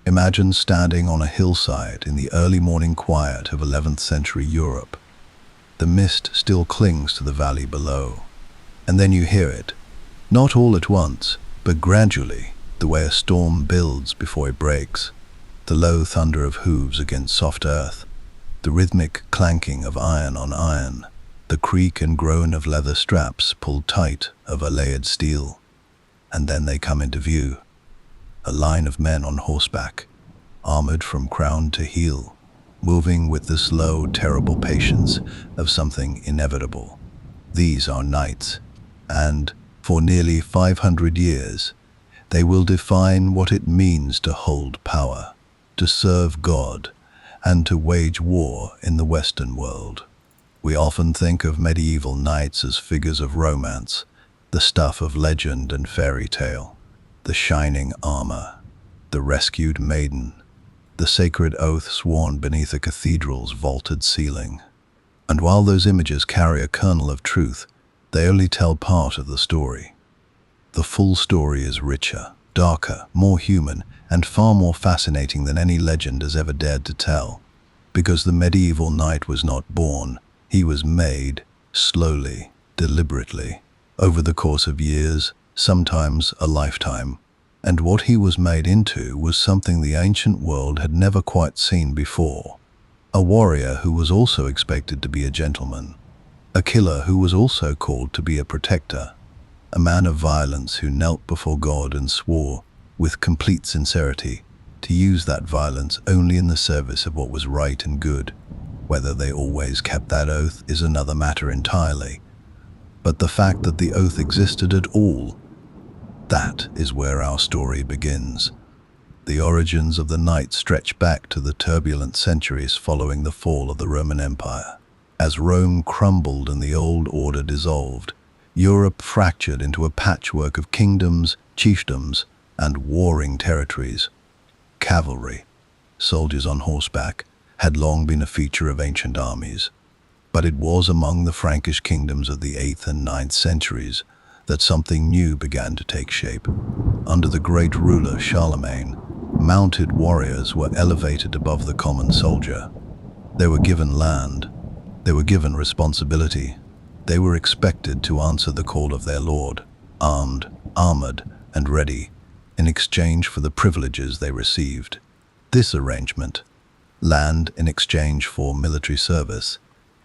Imagine standing on a hillside in the early morning quiet of 11th century Europe. The mist still clings to the valley below. And then you hear it, not all at once, but gradually, the way a storm builds before it breaks. The low thunder of hooves against soft earth, the rhythmic clanking of iron on iron, the creak and groan of leather straps pulled tight over layered steel. And then they come into view. A line of men on horseback, armored from crown to heel, moving with the slow, terrible patience of something inevitable. These are knights, and for nearly 500 years, they will define what it means to hold power, to serve God, and to wage war in the Western world. We often think of medieval knights as figures of romance, the stuff of legend and fairy tale. The shining armor, the rescued maiden, the sacred oath sworn beneath a cathedral's vaulted ceiling. And while those images carry a kernel of truth, they only tell part of the story. The full story is richer, darker, more human, and far more fascinating than any legend has ever dared to tell. Because the medieval knight was not born, he was made, slowly, deliberately, over the course of years, sometimes a lifetime, and what he was made into was something the ancient world had never quite seen before. A warrior who was also expected to be a gentleman, a killer who was also called to be a protector, a man of violence who knelt before God and swore, with complete sincerity, to use that violence only in the service of what was right and good. Whether they always kept that oath is another matter entirely, but the fact that the oath existed at all, that is where our story begins. The origins of the knight stretch back to the turbulent centuries following the fall of the Roman Empire. As Rome crumbled and the old order dissolved, Europe fractured into a patchwork of kingdoms, chiefdoms, and warring territories. Cavalry, soldiers on horseback, had long been a feature of ancient armies. But it was among the Frankish kingdoms of the 8th and 9th centuries that something new began to take shape. Under the great ruler Charlemagne, mounted warriors were elevated above the common soldier. They were given land, they were given responsibility, they were expected to answer the call of their lord, armed, armored, and ready, in exchange for the privileges they received. This arrangement, land in exchange for military service,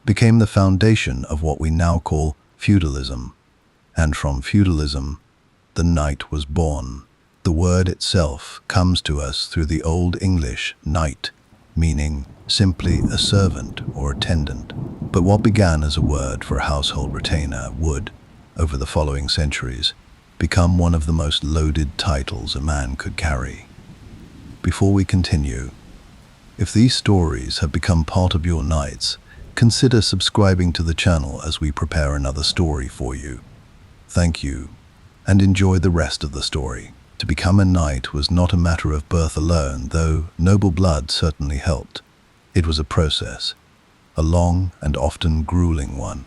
became the foundation of what we now call feudalism. And from feudalism, the knight was born. The word itself comes to us through the Old English knight, meaning simply a servant or attendant. But what began as a word for a household retainer would, over the following centuries, become one of the most loaded titles a man could carry. Before we continue, if these stories have become part of your nights, consider subscribing to the channel as we prepare another story for you. Thank you, and enjoy the rest of the story. To become a knight was not a matter of birth alone, though noble blood certainly helped. It was a process, a long and often grueling one.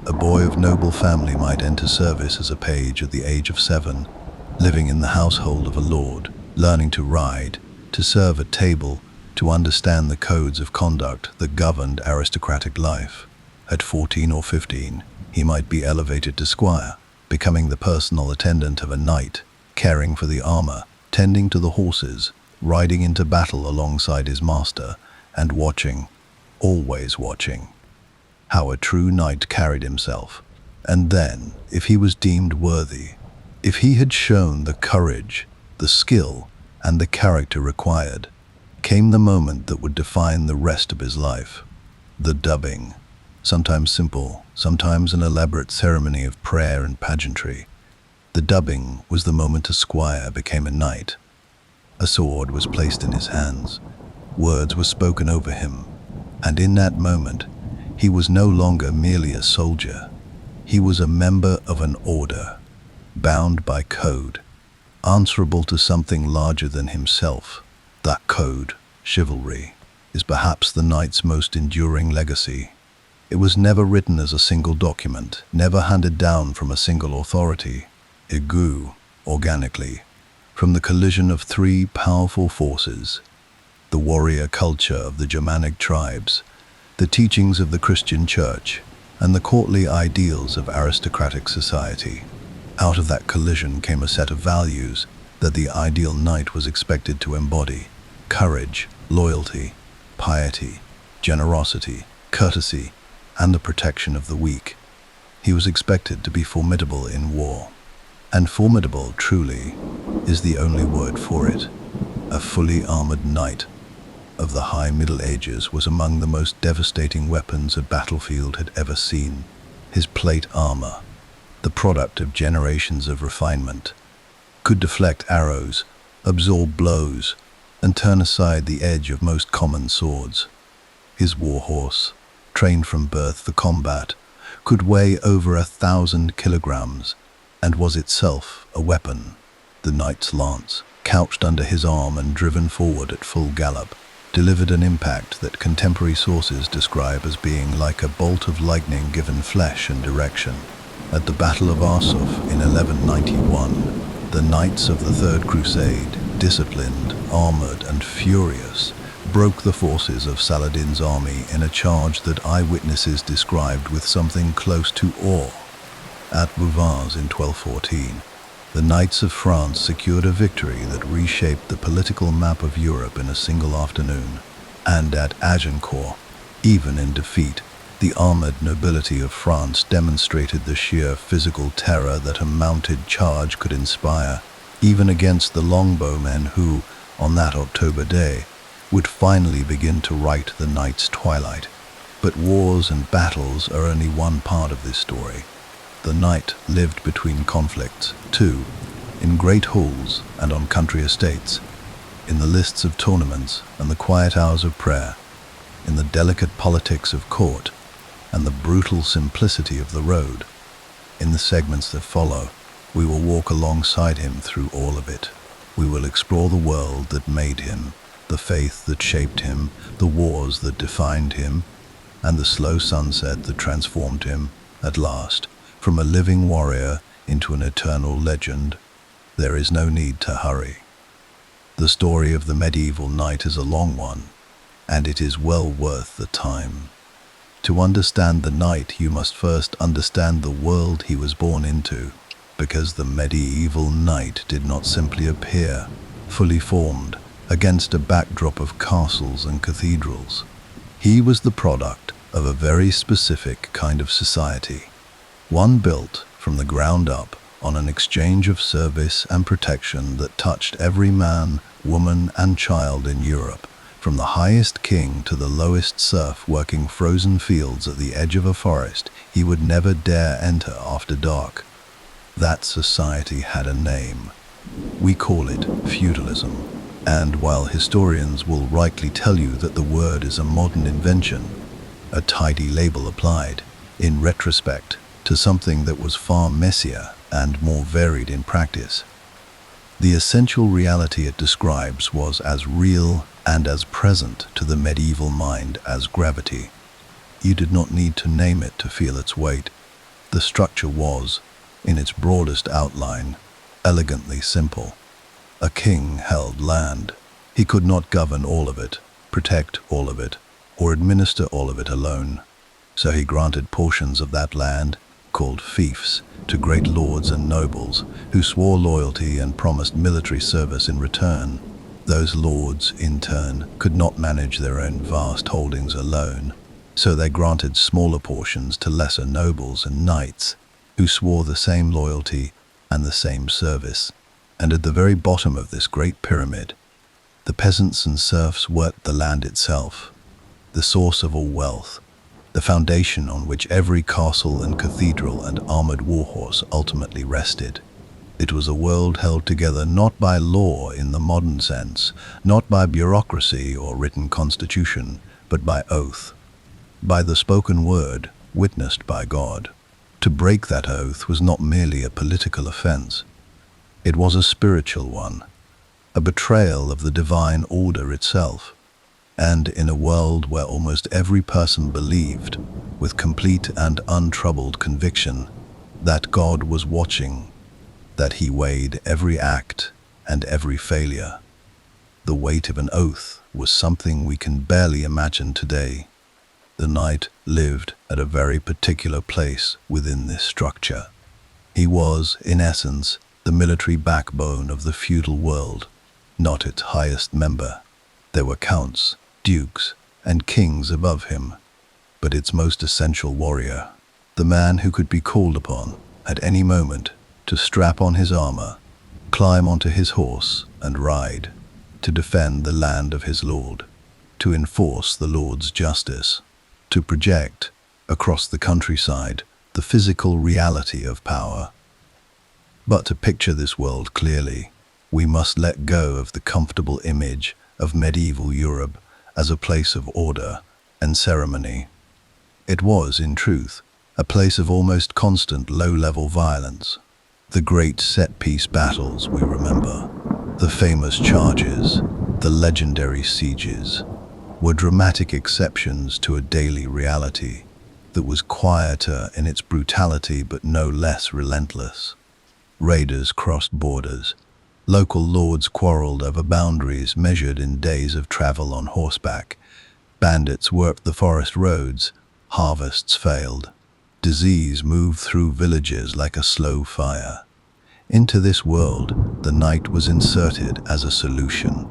A boy of noble family might enter service as a page at the age of 7, living in the household of a lord, learning to ride, to serve at table, to understand the codes of conduct that governed aristocratic life. At 14 or 15, he might be elevated to squire, becoming the personal attendant of a knight, caring for the armor, tending to the horses, riding into battle alongside his master, and watching, always watching, how a true knight carried himself. And then, if he was deemed worthy, if he had shown the courage, the skill, and the character required, came the moment that would define the rest of his life. The dubbing, sometimes simple, sometimes an elaborate ceremony of prayer and pageantry. The dubbing was the moment a squire became a knight. A sword was placed in his hands, words were spoken over him, and in that moment, he was no longer merely a soldier. He was a member of an order, bound by code, answerable to something larger than himself. That code, chivalry, is perhaps the knight's most enduring legacy. It was never written as a single document, never handed down from a single authority. It grew, organically, From the collision of three powerful forces, the warrior culture of the Germanic tribes, the teachings of the Christian Church, and the courtly ideals of aristocratic society. Out of that collision came a set of values that the ideal knight was expected to embody: courage, loyalty, piety, generosity, courtesy, and the protection of the weak. He was expected to be formidable in war. And formidable, truly, is the only word for it. A fully armored knight of the high Middle Ages was among the most devastating weapons a battlefield had ever seen. His plate armor, the product of generations of refinement, could deflect arrows, absorb blows, and turn aside the edge of most common swords. His war horse, trained from birth for combat, could weigh over 1,000 kilograms and was itself a weapon. The knight's lance, couched under his arm and driven forward at full gallop, delivered an impact that contemporary sources describe as being like a bolt of lightning given flesh and direction. At the Battle of Arsuf in 1191, the Knights of the Third Crusade, disciplined, armored, and furious, broke the forces of Saladin's army in a charge that eyewitnesses described with something close to awe. At Bouvines in 1214, the Knights of France secured a victory that reshaped the political map of Europe in a single afternoon. And at Agincourt, even in defeat, the armored nobility of France demonstrated the sheer physical terror that a mounted charge could inspire, even against the longbowmen who, on that October day, would finally begin to write the night's twilight. But wars and battles are only one part of this story. The knight lived between conflicts, too, in great halls and on country estates, in the lists of tournaments and the quiet hours of prayer, in the delicate politics of court and the brutal simplicity of the road. In the segments that follow, we will walk alongside him through all of it. We will explore the world that made him, the faith that shaped him, the wars that defined him, and the slow sunset that transformed him, at last, from a living warrior into an eternal legend. There is no need to hurry. The story of the medieval knight is a long one, and it is well worth the time. To understand the knight, you must first understand the world he was born into, because the medieval knight did not simply appear, fully formed, against a backdrop of castles and cathedrals. He was the product of a very specific kind of society, one built from the ground up on an exchange of service and protection that touched every man, woman, and child in Europe, from the highest king to the lowest serf working frozen fields at the edge of a forest he would never dare enter after dark. That society had a name. We call it feudalism. And while historians will rightly tell you that the word is a modern invention, a tidy label applied, in retrospect, to something that was far messier and more varied in practice, the essential reality it describes was as real and as present to the medieval mind as gravity. You did not need to name it to feel its weight. The structure was, in its broadest outline, elegantly simple. A king held land. He could not govern all of it, protect all of it, or administer all of it alone. So he granted portions of that land, called fiefs, to great lords and nobles who swore loyalty and promised military service in return. Those lords, in turn, could not manage their own vast holdings alone, so they granted smaller portions to lesser nobles and knights who swore the same loyalty and the same service. And at the very bottom of this great pyramid, the peasants and serfs worked the land itself, the source of all wealth, the foundation on which every castle and cathedral and armored warhorse ultimately rested. It was a world held together not by law in the modern sense, not by bureaucracy or written constitution, but by oath, by the spoken word witnessed by God. To break that oath was not merely a political offense. It was a spiritual one, a betrayal of the divine order itself. And in a world where almost every person believed, with complete and untroubled conviction, that God was watching, that he weighed every act, and every failure. The weight of an oath was something we can barely imagine today. The knight lived at a very particular place within this structure. He was, in essence, the military backbone of the feudal world, not its highest member. There were counts, dukes, and kings above him, but its most essential warrior, the man who could be called upon at any moment to strap on his armor, climb onto his horse, and ride, to defend the land of his lord, to enforce the lord's justice, to project, across the countryside, the physical reality of power. But to picture this world clearly, we must let go of the comfortable image of medieval Europe as a place of order and ceremony. It was, in truth, a place of almost constant low-level violence. The great set-piece battles we remember, the famous charges, the legendary sieges, were dramatic exceptions to a daily reality that was quieter in its brutality but no less relentless. Raiders crossed borders. Local lords quarreled over boundaries measured in days of travel on horseback. Bandits worked the forest roads. Harvests failed. Disease moved through villages like a slow fire. Into this world, the knight was inserted as a solution.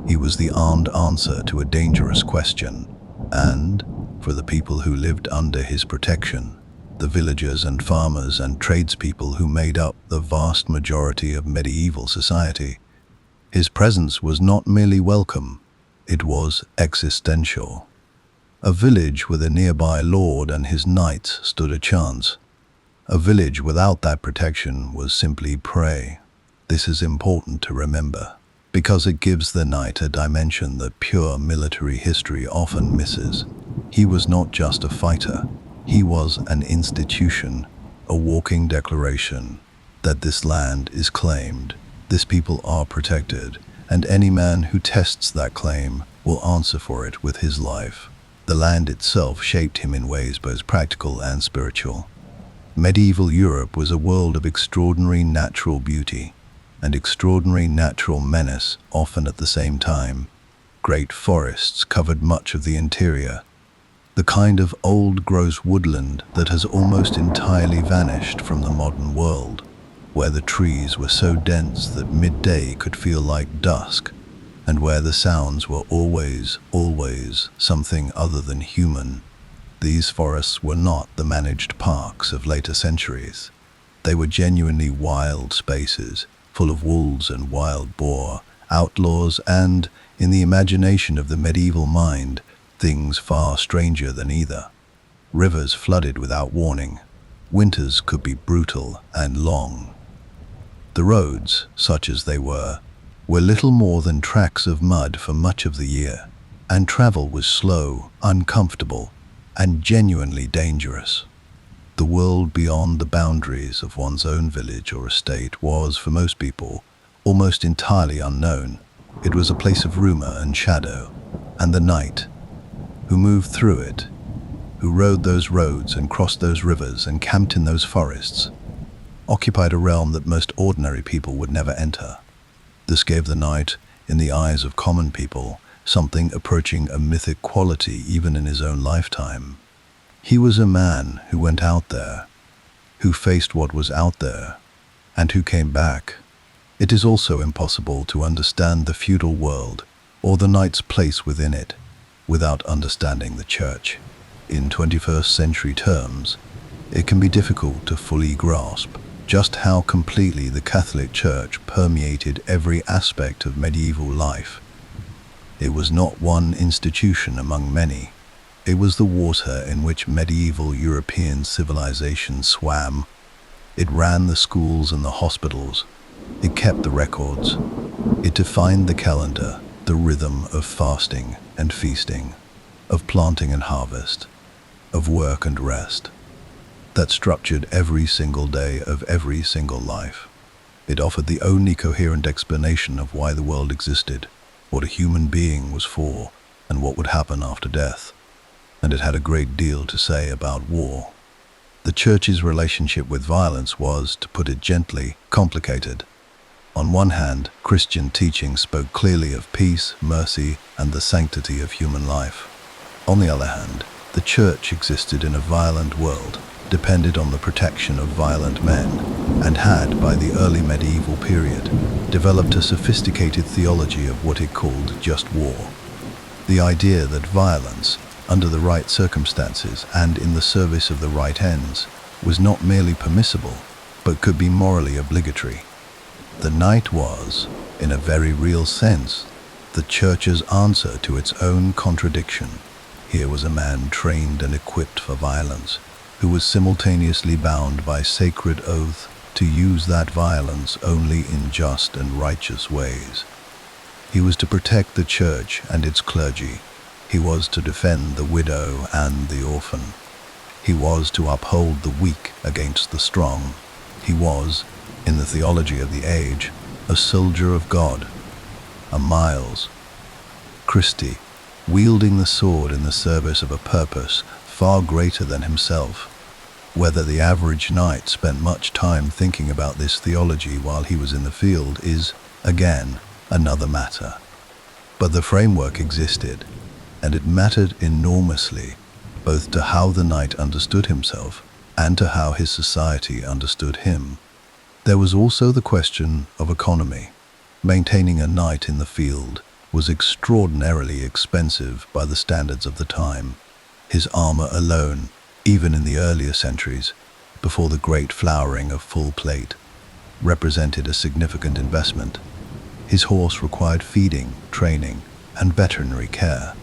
He was the armed answer to a dangerous question, and, for the people who lived under his protection, the villagers and farmers and tradespeople who made up the vast majority of medieval society, his presence was not merely welcome, it was existential. A village with a nearby lord and his knights stood a chance. A village without that protection was simply prey. This is important to remember, because it gives the knight a dimension that pure military history often misses. He was not just a fighter, he was an institution, a walking declaration that this land is claimed, this people are protected, and any man who tests that claim will answer for it with his life. The land itself shaped him in ways both practical and spiritual. Medieval Europe was a world of extraordinary natural beauty and extraordinary natural menace, often at the same time. Great forests covered much of the interior, the kind of old-growth woodland that has almost entirely vanished from the modern world, where the trees were so dense that midday could feel like dusk, and where the sounds were always something other than human. These forests were not the managed parks of later centuries. They were genuinely wild spaces, full of wolves and wild boar, outlaws, and, in the imagination of the medieval mind, things far stranger than either. Rivers flooded without warning. Winters could be brutal and long. The roads, such as they were little more than tracks of mud for much of the year, and travel was slow, uncomfortable, and genuinely dangerous. The world beyond the boundaries of one's own village or estate was, for most people, almost entirely unknown. It was a place of rumor and shadow, and the knight, who moved through it, who rode those roads and crossed those rivers and camped in those forests, occupied a realm that most ordinary people would never enter. This gave the knight, in the eyes of common people, something approaching a mythic quality even in his own lifetime. He was a man who went out there, who faced what was out there, and who came back. It is also impossible to understand the feudal world or the knight's place within it without understanding the church. In 21st century terms, it can be difficult to fully grasp just how completely the Catholic Church permeated every aspect of medieval life. It was not one institution among many. It was the water in which medieval European civilization swam. It ran the schools and the hospitals. It kept the records. It defined the calendar, the rhythm of fasting and feasting, of planting and harvest, of work and rest, that structured every single day of every single life. It offered the only coherent explanation of why the world existed, what a human being was for, and what would happen after death. And it had a great deal to say about war. The Church's relationship with violence was, to put it gently, complicated. On one hand, Christian teaching spoke clearly of peace, mercy, and the sanctity of human life. On the other hand, the church existed in a violent world, depended on the protection of violent men, and had, by the early medieval period, developed a sophisticated theology of what it called just war. The idea that violence, under the right circumstances and in the service of the right ends, was not merely permissible, but could be morally obligatory. The night was, in a very real sense, the church's answer to its own contradiction. Here was a man trained and equipped for violence, who was simultaneously bound by sacred oath to use that violence only in just and righteous ways. He was to protect the church and its clergy. He was to defend the widow and the orphan. He was to uphold the weak against the strong. He was, in the theology of the age, a soldier of God, a Miles Christi, wielding the sword in the service of a purpose far greater than himself. Whether the average knight spent much time thinking about this theology while he was in the field is, again, another matter. But the framework existed, and it mattered enormously, both to how the knight understood himself and to how his society understood him. There was also the question of economy. Maintaining a knight in the field was extraordinarily expensive by the standards of the time. His armor alone, even in the earlier centuries, before the great flowering of full plate, represented a significant investment. His horse required feeding, training, and veterinary care.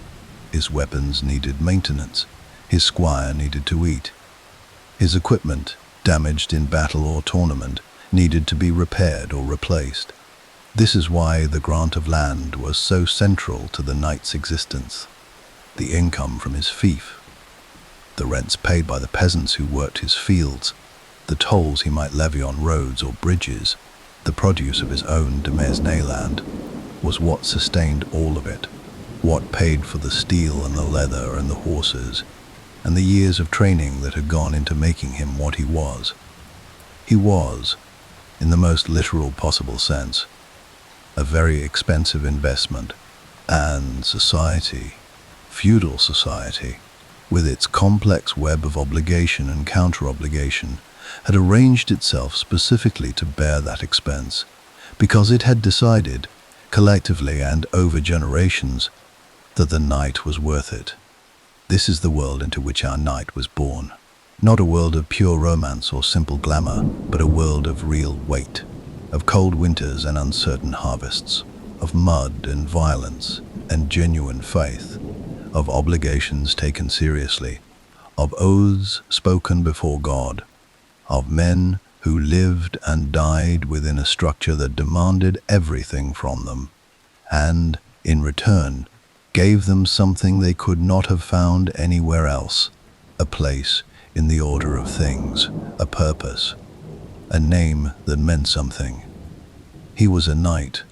His weapons needed maintenance. His squire needed to eat. His equipment, damaged in battle or tournament, needed to be repaired or replaced. This is why the grant of land was so central to the knight's existence. The income from his fief, the rents paid by the peasants who worked his fields, the tolls he might levy on roads or bridges, the produce of his own demesne land, was what sustained all of it, what paid for the steel and the leather and the horses, and the years of training that had gone into making him what he was. He was, in the most literal possible sense, a very expensive investment, and society, feudal society, with its complex web of obligation and counter-obligation, had arranged itself specifically to bear that expense, because it had decided, collectively and over generations, that the knight was worth it. This is the world into which our knight was born. Not a world of pure romance or simple glamour, but a world of real weight, of cold winters and uncertain harvests, of mud and violence and genuine faith, of obligations taken seriously, of oaths spoken before God, of men who lived and died within a structure that demanded everything from them, and, in return, gave them something they could not have found anywhere else, a place in the order of things, a purpose, a name that meant something. He was a knight,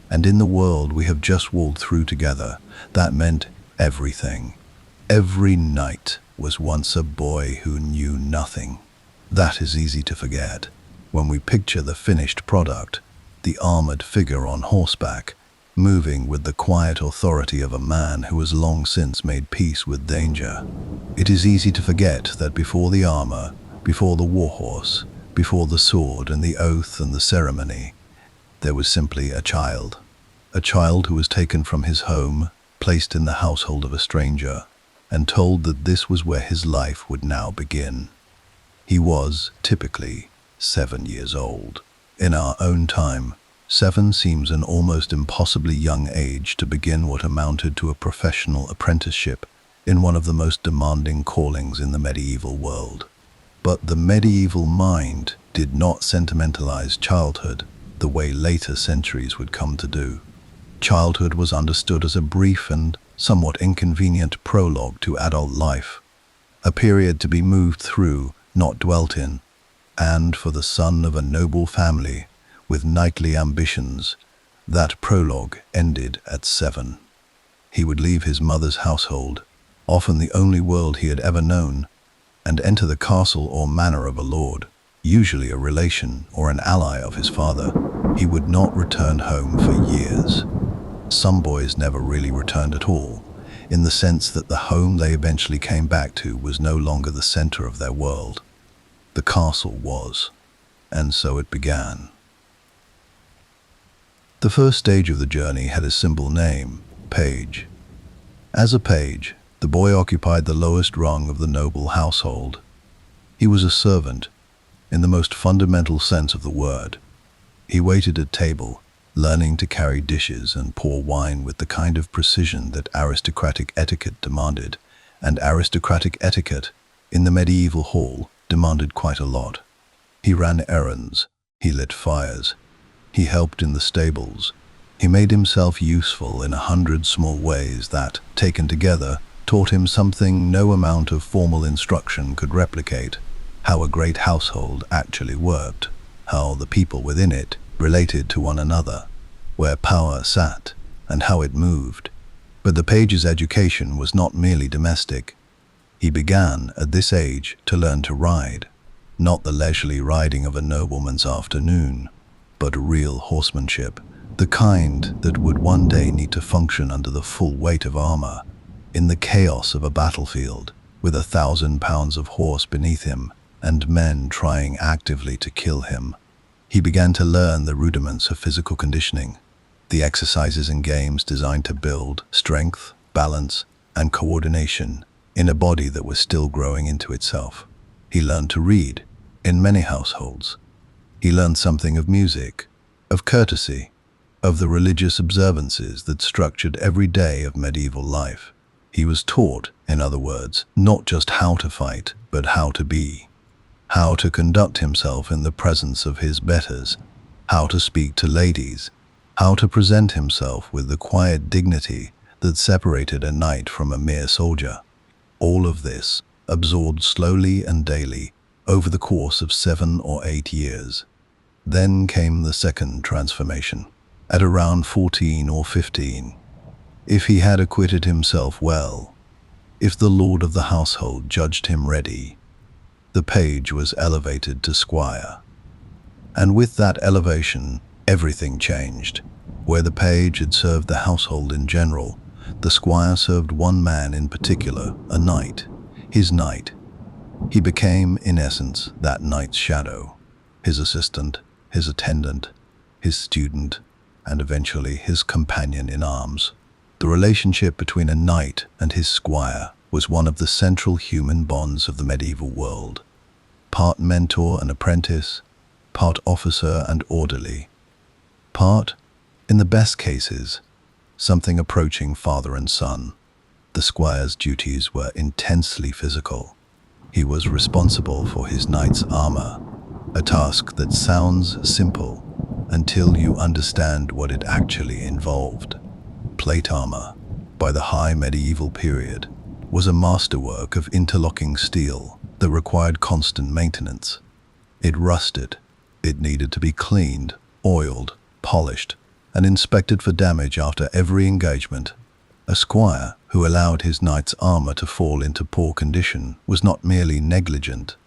and in the world we have just walked through together, that meant everything. Every knight was once a boy who knew nothing. That is easy to forget when we picture the finished product, the armored figure on horseback, moving with the quiet authority of a man who has long since made peace with danger. It is easy to forget that before the armor, before the warhorse, before the sword and the oath and the ceremony, there was simply a child who was taken from his home, placed in the household of a stranger, and told that this was where his life would now begin. He was, typically, 7 years old. In our own time, 7 seems an almost impossibly young age to begin what amounted to a professional apprenticeship in one of the most demanding callings in the medieval world. But the medieval mind did not sentimentalize childhood the way later centuries would come to do. Childhood was understood as a brief and somewhat inconvenient prologue to adult life, a period to be moved through, not dwelt in, and for the son of a noble family with knightly ambitions, that prologue ended at 7. He would leave his mother's household, often the only world he had ever known, and enter the castle or manor of a lord, usually a relation or an ally of his father. He would not return home for years. Some boys never really returned at all, in the sense that the home they eventually came back to was no longer the center of their world. The castle was, and so it began. The first stage of the journey had a simple name, page. As a page, the boy occupied the lowest rung of the noble household. He was a servant, in the most fundamental sense of the word. He waited at table, learning to carry dishes and pour wine with the kind of precision that aristocratic etiquette demanded, and aristocratic etiquette, in the medieval hall, demanded quite a lot. He ran errands, he lit fires, he helped in the stables. He made himself useful in 100 small ways that, taken together, taught him something no amount of formal instruction could replicate: how a great household actually worked, how the people within it related to one another, where power sat, and how it moved. But the page's education was not merely domestic. He began, at this age, to learn to ride, not the leisurely riding of a nobleman's afternoon, but real horsemanship, the kind that would one day need to function under the full weight of armor, in the chaos of a battlefield, with 1,000 pounds of horse beneath him, and men trying actively to kill him. He began to learn the rudiments of physical conditioning, the exercises and games designed to build strength, balance, and coordination in a body that was still growing into itself. He learned to read, in many households. He learned something of music, of courtesy, of the religious observances that structured every day of medieval life. He was taught, in other words, not just how to fight, but how to be, how to conduct himself in the presence of his betters, how to speak to ladies, how to present himself with the quiet dignity that separated a knight from a mere soldier. All of this, absorbed slowly and daily, over the course of 7 or 8 years. Then came the second transformation, at around 14 or 15. If he had acquitted himself well, if the lord of the household judged him ready, the page was elevated to squire. And with that elevation, everything changed. Where the page had served the household in general, the squire served one man in particular, a knight, his knight. He became, in essence, that knight's shadow, his assistant, his attendant, his student, and eventually his companion in arms. The relationship between a knight and his squire was one of the central human bonds of the medieval world. Part mentor and apprentice, part officer and orderly, part, in the best cases, something approaching father and son. The squire's duties were intensely physical. He was responsible for his knight's armor, a task that sounds simple until you understand what it actually involved. Plate armor, by the high medieval period, was a masterwork of interlocking steel that required constant maintenance. It rusted, it needed to be cleaned, oiled, polished, and inspected for damage after every engagement. A squire who allowed his knight's armor to fall into poor condition was not merely negligent.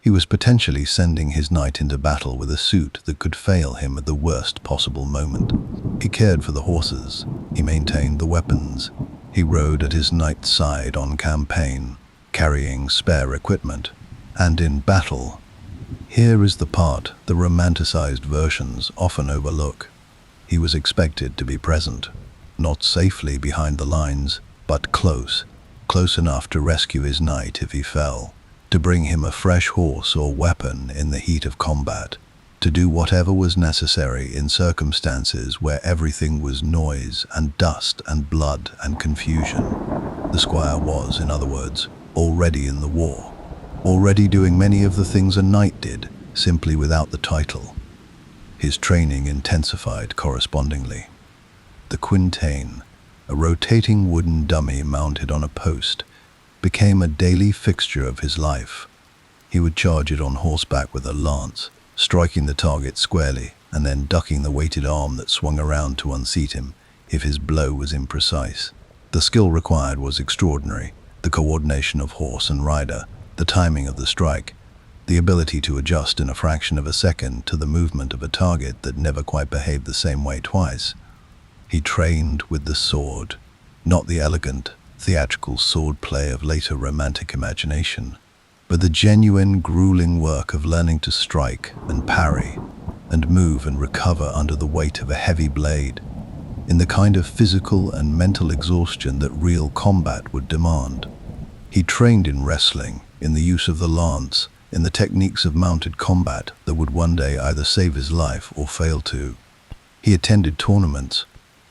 He was potentially sending his knight into battle with a suit that could fail him at the worst possible moment. He cared for the horses, he maintained the weapons, he rode at his knight's side on campaign, carrying spare equipment, and in battle. Here is the part the romanticized versions often overlook. He was expected to be present, not safely behind the lines, but close enough to rescue his knight if he fell, to bring him a fresh horse or weapon in the heat of combat, to do whatever was necessary in circumstances where everything was noise and dust and blood and confusion. The squire was, in other words, already in the war, already doing many of the things a knight did, simply without the title. His training intensified correspondingly. The quintain, a rotating wooden dummy mounted on a post, became a daily fixture of his life. He would charge it on horseback with a lance, striking the target squarely and then ducking the weighted arm that swung around to unseat him if his blow was imprecise. The skill required was extraordinary, the coordination of horse and rider, the timing of the strike, the ability to adjust in a fraction of a second to the movement of a target that never quite behaved the same way twice. He trained with the sword, not the elegant, theatrical swordplay of later romantic imagination, but the genuine, grueling work of learning to strike and parry and move and recover under the weight of a heavy blade, in the kind of physical and mental exhaustion that real combat would demand. He trained in wrestling, in the use of the lance, in the techniques of mounted combat that would one day either save his life or fail to. He attended tournaments,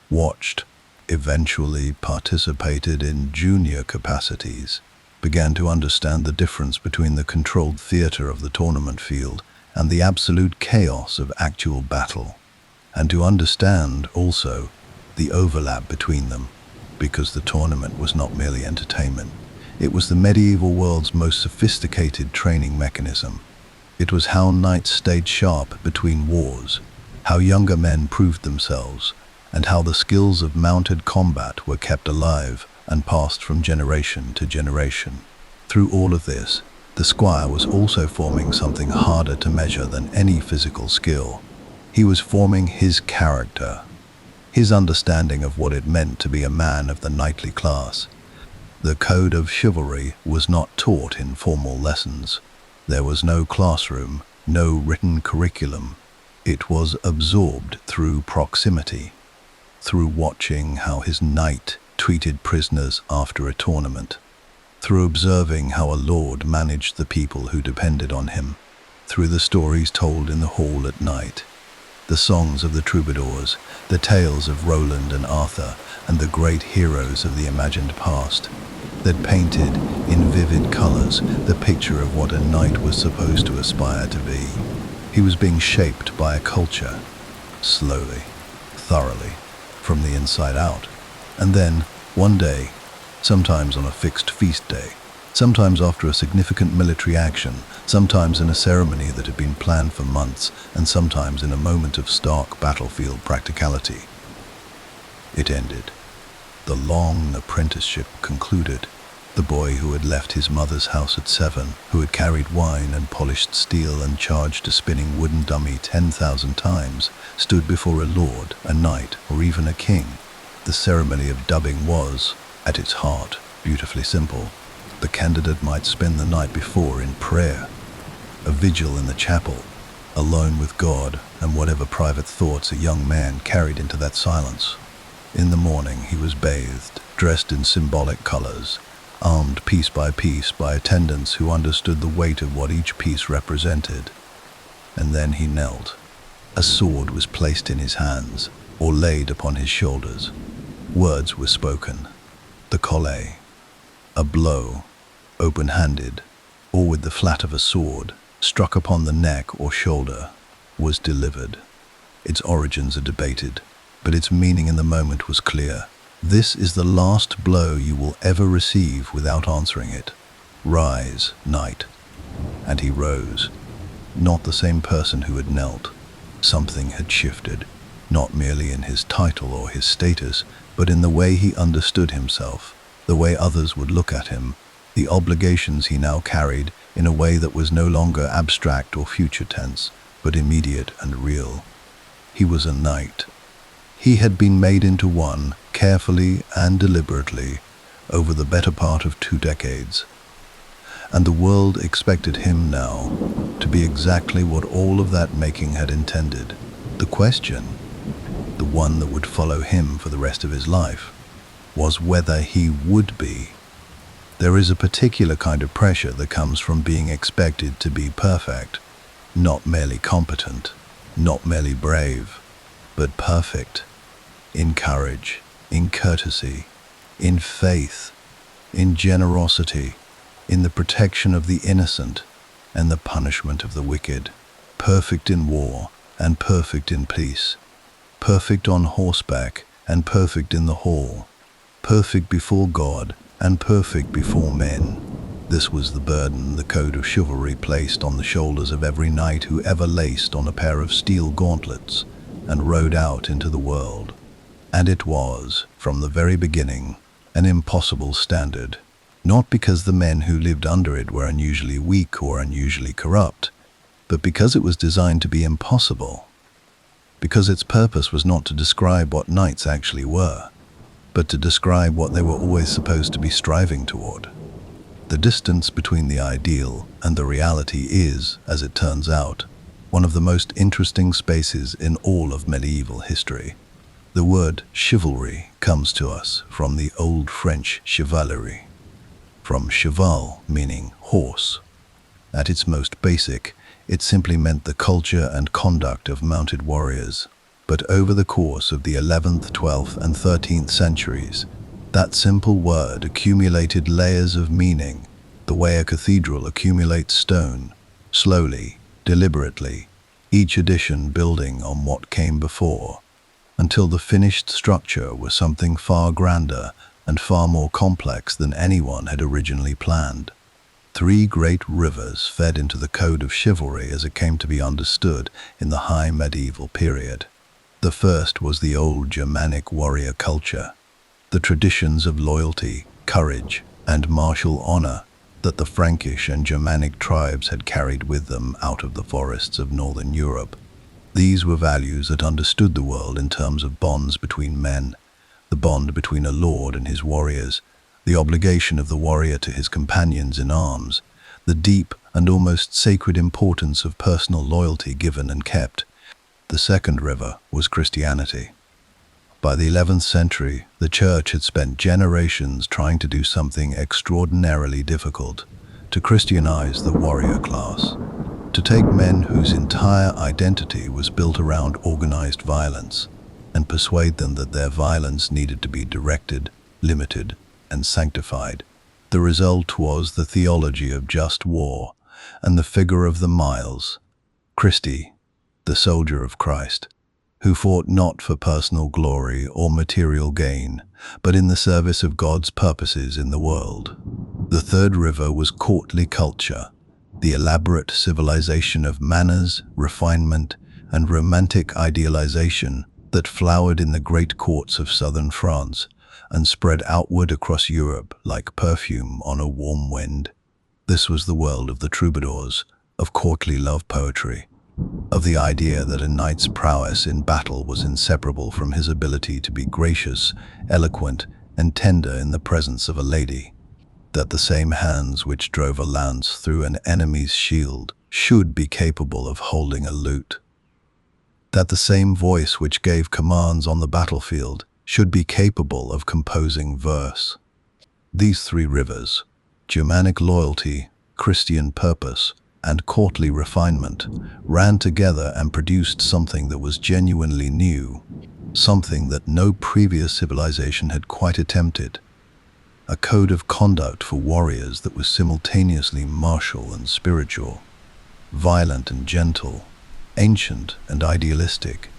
watched, eventually participated in junior capacities, began to understand the difference between the controlled theater of the tournament field and the absolute chaos of actual battle, and to understand also the overlap between them, because the tournament was not merely entertainment. It was the medieval world's most sophisticated training mechanism. It was how knights stayed sharp between wars, how younger men proved themselves, and how the skills of mounted combat were kept alive and passed from generation to generation. Through all of this, the squire was also forming something harder to measure than any physical skill. He was forming his character, his understanding of what it meant to be a man of the knightly class. The code of chivalry was not taught in formal lessons. There was no classroom, no written curriculum. It was absorbed through proximity, through watching how his knight treated prisoners after a tournament, through observing how a lord managed the people who depended on him, through the stories told in the hall at night, the songs of the troubadours, the tales of Roland and Arthur, and the great heroes of the imagined past, that painted in vivid colors the picture of what a knight was supposed to aspire to be. He was being shaped by a culture, slowly, thoroughly, from the inside out. And then, one day, sometimes on a fixed feast day, sometimes after a significant military action, sometimes in a ceremony that had been planned for months, and sometimes in a moment of stark battlefield practicality, it ended. The long apprenticeship concluded. The boy who had left his mother's house at 7, who had carried wine and polished steel and charged a spinning wooden dummy 10,000 times, stood before a lord, a knight, or even a king. The ceremony of dubbing was, at its heart, beautifully simple. The candidate might spend the night before in prayer, a vigil in the chapel, alone with God and whatever private thoughts a young man carried into that silence. In the morning he was bathed, dressed in symbolic colors, armed piece by attendants who understood the weight of what each piece represented. And then he knelt. A sword was placed in his hands, or laid upon his shoulders. Words were spoken. The collé, a blow, open-handed, or with the flat of a sword, struck upon the neck or shoulder, was delivered. Its origins are debated, but its meaning in the moment was clear. This is the last blow you will ever receive without answering it. Rise, knight. And he rose. Not the same person who had knelt. Something had shifted, not merely in his title or his status, but in the way he understood himself, the way others would look at him, the obligations he now carried in a way that was no longer abstract or future tense, but immediate and real. He was a knight. He had been made into one, carefully and deliberately, over the better part of 2 decades. And the world expected him now to be exactly what all of that making had intended. The question, the one that would follow him for the rest of his life, was whether he would be. There is a particular kind of pressure that comes from being expected to be perfect, not merely competent, not merely brave, but perfect, in courage, in courtesy, in faith, in generosity, in the protection of the innocent and the punishment of the wicked, perfect in war and perfect in peace, perfect on horseback and perfect in the hall, perfect before God and perfect before men. This was the burden the code of chivalry placed on the shoulders of every knight who ever laced on a pair of steel gauntlets and rode out into the world. And it was, from the very beginning, an impossible standard. not because the men who lived under it were unusually weak or unusually corrupt, but because it was designed to be impossible. Because its purpose was not to describe what knights actually were, but to describe what they were always supposed to be striving toward. The distance between the ideal and the reality is, as it turns out, one of the most interesting spaces in all of medieval history. The word chivalry comes to us from the Old French chevalerie, from cheval meaning horse. At its most basic, it simply meant the culture and conduct of mounted warriors. But over the course of the 11th, 12th, and 13th centuries, that simple word accumulated layers of meaning, the way a cathedral accumulates stone, slowly, deliberately, each addition building on what came before, until the finished structure was something far grander and far more complex than anyone had originally planned. Three great rivers fed into the code of chivalry as it came to be understood in the high medieval period. The first was the old Germanic warrior culture, the traditions of loyalty, courage, and martial honor that the Frankish and Germanic tribes had carried with them out of the forests of northern Europe. These were values that understood the world in terms of bonds between men, the bond between a lord and his warriors, the obligation of the warrior to his companions in arms, the deep and almost sacred importance of personal loyalty given and kept. The second river was Christianity. By the 11th century, the Church had spent generations trying to do something extraordinarily difficult, to Christianize the warrior class, to take men whose entire identity was built around organized violence, and persuade them that their violence needed to be directed, limited, and sanctified. The result was the theology of just war and the figure of the miles, Christi, the soldier of Christ, who fought not for personal glory or material gain, but in the service of God's purposes in the world. The third river was courtly culture, the elaborate civilization of manners, refinement, and romantic idealization that flowered in the great courts of southern France and spread outward across Europe like perfume on a warm wind. This was the world of the troubadours, of courtly love poetry, of the idea that a knight's prowess in battle was inseparable from his ability to be gracious, eloquent, and tender in the presence of a lady, that the same hands which drove a lance through an enemy's shield should be capable of holding a lute, that the same voice which gave commands on the battlefield should be capable of composing verse. These three rivers, Germanic loyalty, Christian purpose, and courtly refinement, ran together and produced something that was genuinely new, something that no previous civilization had quite attempted, a code of conduct for warriors that was simultaneously martial and spiritual, violent and gentle, ancient and idealistic.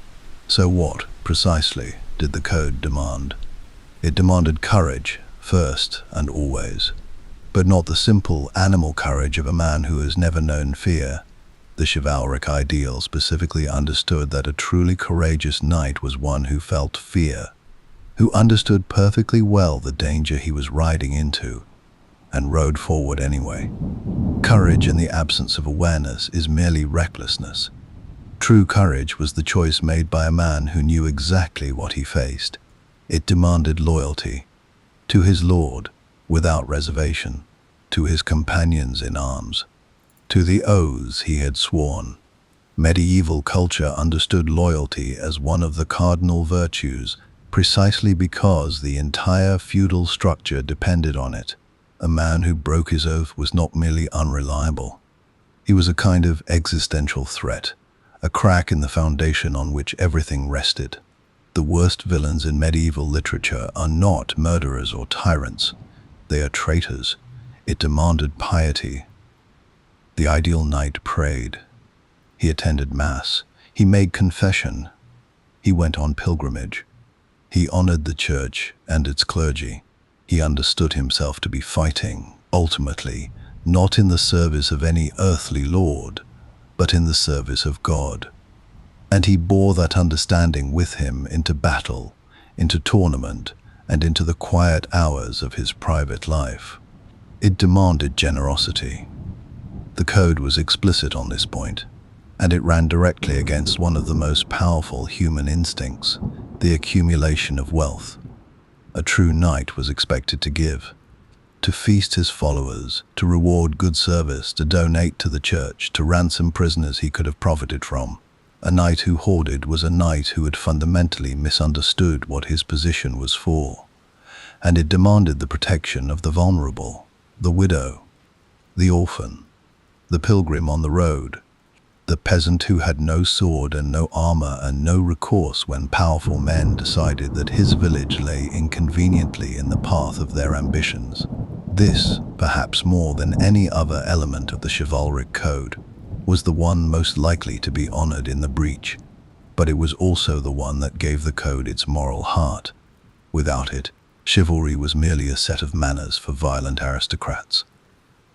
So what, precisely, did the code demand? It demanded courage, first and always, but not the simple animal courage of a man who has never known fear. The chivalric ideal specifically understood that a truly courageous knight was one who felt fear, who understood perfectly well the danger he was riding into, and rode forward anyway. Courage in the absence of awareness is merely recklessness. True courage was the choice made by a man who knew exactly what he faced. It demanded loyalty to his lord without reservation, to his companions in arms, to the oaths he had sworn. Medieval culture understood loyalty as one of the cardinal virtues precisely because the entire feudal structure depended on it. A man who broke his oath was not merely unreliable. He was a kind of existential threat, a crack in the foundation on which everything rested. The worst villains in medieval literature are not murderers or tyrants. They are traitors. It demanded piety. The ideal knight prayed. He attended Mass. He made confession. He went on pilgrimage. He honored the church and its clergy. He understood himself to be fighting, ultimately, not in the service of any earthly lord, but in the service of God. And he bore that understanding with him into battle, into tournament, and into the quiet hours of his private life. It demanded generosity. The code was explicit on this point, and it ran directly against one of the most powerful human instincts, the accumulation of wealth. A true knight was expected to give, to feast his followers, to reward good service, to donate to the church, to ransom prisoners he could have profited from. A knight who hoarded was a knight who had fundamentally misunderstood what his position was for, and it demanded the protection of the vulnerable, the widow, the orphan, the pilgrim on the road, the peasant who had no sword and no armor and no recourse when powerful men decided that his village lay inconveniently in the path of their ambitions. This, perhaps more than any other element of the chivalric code, was the one most likely to be honored in the breach, but it was also the one that gave the code its moral heart. Without it, chivalry was merely a set of manners for violent aristocrats.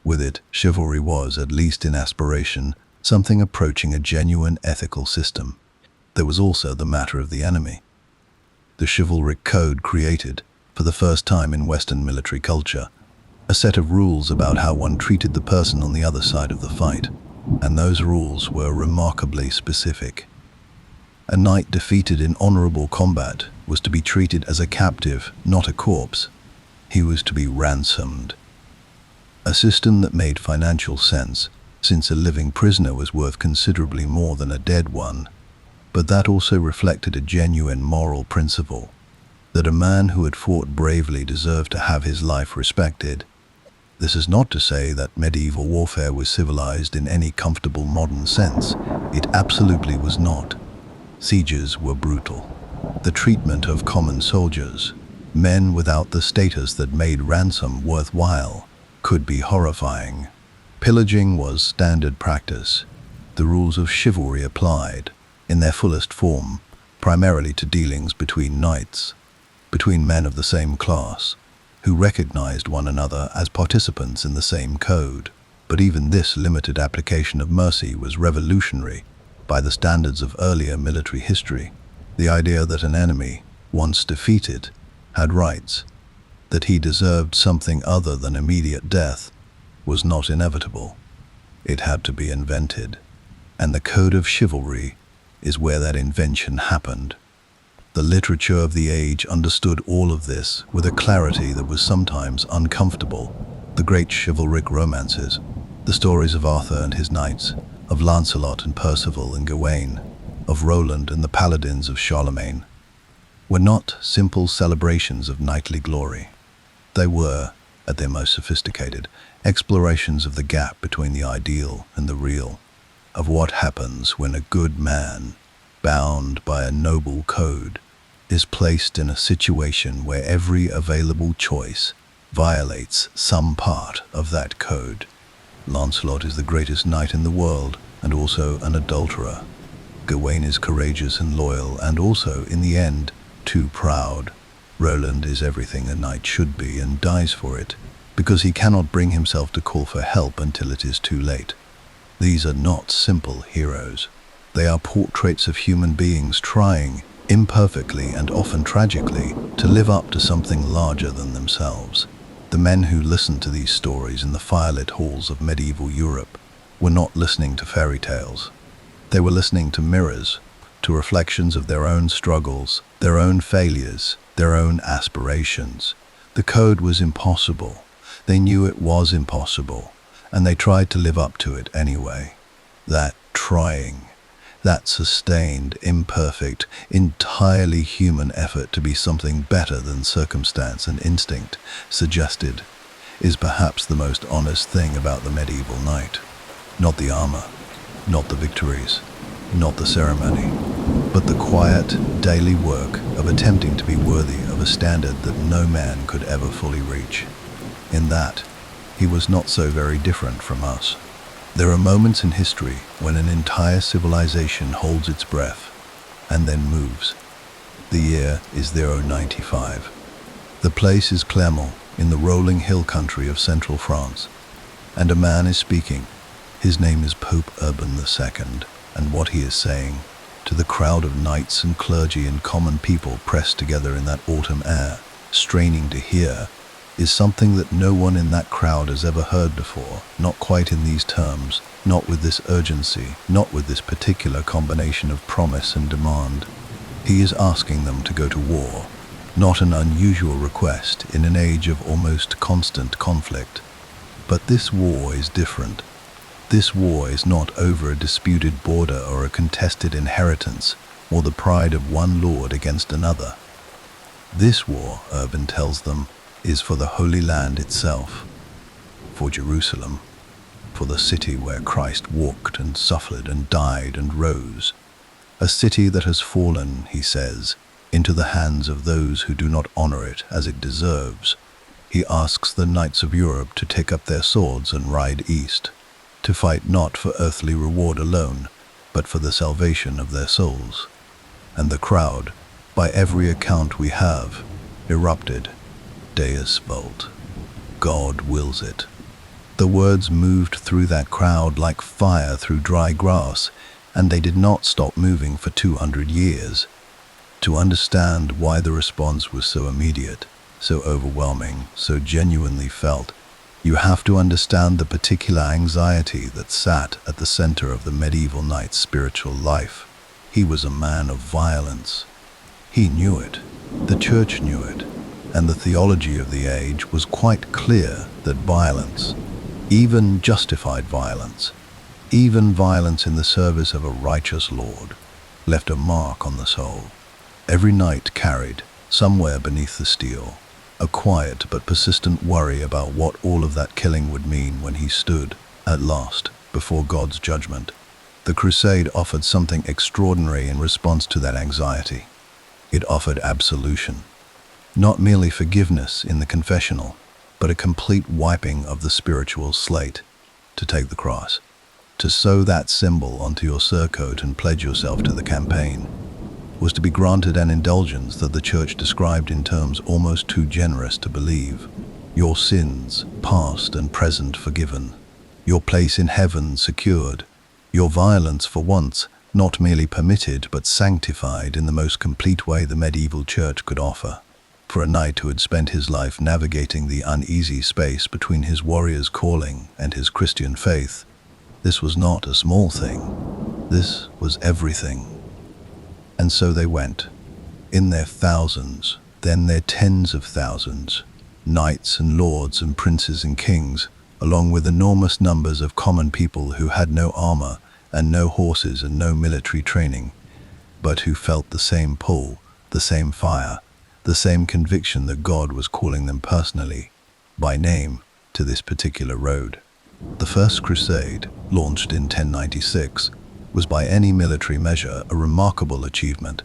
With it, chivalry was, at least in aspiration, something approaching a genuine ethical system. There was also the matter of the enemy. The chivalric code created, for the first time in Western military culture, a set of rules about how one treated the person on the other side of the fight, and those rules were remarkably specific. A knight defeated in honorable combat was to be treated as a captive, not a corpse. He was to be ransomed. A system that made financial sense, since a living prisoner was worth considerably more than a dead one, but that also reflected a genuine moral principle, that a man who had fought bravely deserved to have his life respected. This is not to say that medieval warfare was civilized in any comfortable modern sense. It absolutely was not. Sieges were brutal. The treatment of common soldiers, men without the status that made ransom worthwhile, could be horrifying. Pillaging was standard practice. The rules of chivalry applied, in their fullest form, primarily to dealings between knights, between men of the same class, who recognized one another as participants in the same code. But even this limited application of mercy was revolutionary by the standards of earlier military history. The idea that an enemy, once defeated, had rights, that he deserved something other than immediate death, was not inevitable. It had to be invented, and the code of chivalry is where that invention happened. The literature of the age understood all of this with a clarity that was sometimes uncomfortable. The great chivalric romances, the stories of Arthur and his knights, of Lancelot and Percival and Gawain, of Roland and the paladins of Charlemagne, were not simple celebrations of knightly glory. They were, at their most sophisticated, explorations of the gap between the ideal and the real, of what happens when a good man, bound by a noble code, is placed in a situation where every available choice violates some part of that code. Lancelot is the greatest knight in the world, and also an adulterer. Gawain is courageous and loyal, and also, in the end, too proud. Roland is everything a knight should be and dies for it, because he cannot bring himself to call for help until it is too late. These are not simple heroes. They are portraits of human beings trying, imperfectly and often tragically, to live up to something larger than themselves. The men who listened to these stories in the firelit halls of medieval Europe were not listening to fairy tales. They were listening to mirrors, to reflections of their own struggles, their own failures, their own aspirations. The code was impossible. They knew it was impossible, and they tried to live up to it anyway. That trying, that sustained, imperfect, entirely human effort to be something better than circumstance and instinct suggested, is perhaps the most honest thing about the medieval knight. Not the armor, not the victories, not the ceremony, but the quiet, daily work of attempting to be worthy of a standard that no man could ever fully reach. In that, he was not so very different from us. There are moments in history when an entire civilization holds its breath and then moves. The year is 095. The place is Clermont, in the rolling hill country of central France, and a man is speaking. His name is Pope Urban II, and what he is saying, to the crowd of knights and clergy and common people pressed together in that autumn air, straining to hear, is something that no one in that crowd has ever heard before, not quite in these terms, not with this urgency, not with this particular combination of promise and demand. He is asking them to go to war, not an unusual request in an age of almost constant conflict. But this war is different. This war is not over a disputed border or a contested inheritance or the pride of one lord against another. This war, Urban tells them, is for the Holy Land itself, for Jerusalem, for the city where Christ walked and suffered and died and rose. A city that has fallen, he says, into the hands of those who do not honor it as it deserves. He asks the knights of Europe to take up their swords and ride east, to fight not for earthly reward alone, but for the salvation of their souls. And the crowd, by every account we have, erupted. Deus vult. God wills it. The words moved through that crowd like fire through dry grass, and they did not stop moving for 200 years. To understand why the response was so immediate, so overwhelming, so genuinely felt, you have to understand the particular anxiety that sat at the center of the medieval knight's spiritual life. He was a man of violence. He knew it. The church knew it. And the theology of the age was quite clear that violence, even justified violence, even violence in the service of a righteous Lord, left a mark on the soul. Every knight carried, somewhere beneath the steel, a quiet but persistent worry about what all of that killing would mean when he stood, at last, before God's judgment. The crusade offered something extraordinary in response to that anxiety. It offered absolution. Not merely forgiveness in the confessional, but a complete wiping of the spiritual slate. To take the cross, to sew that symbol onto your surcoat and pledge yourself to the campaign, was to be granted an indulgence that the church described in terms almost too generous to believe. Your sins, past and present, forgiven. Your place in heaven secured. Your violence for once not merely permitted but sanctified in the most complete way the medieval church could offer. For a knight who had spent his life navigating the uneasy space between his warrior's calling and his Christian faith, this was not a small thing. This was everything. And so they went, in their thousands, then their tens of thousands, knights and lords and princes and kings, along with enormous numbers of common people who had no armor and no horses and no military training, but who felt the same pull, the same fire, the same conviction that God was calling them personally, by name, to this particular road. The First Crusade, launched in 1096, was by any military measure a remarkable achievement.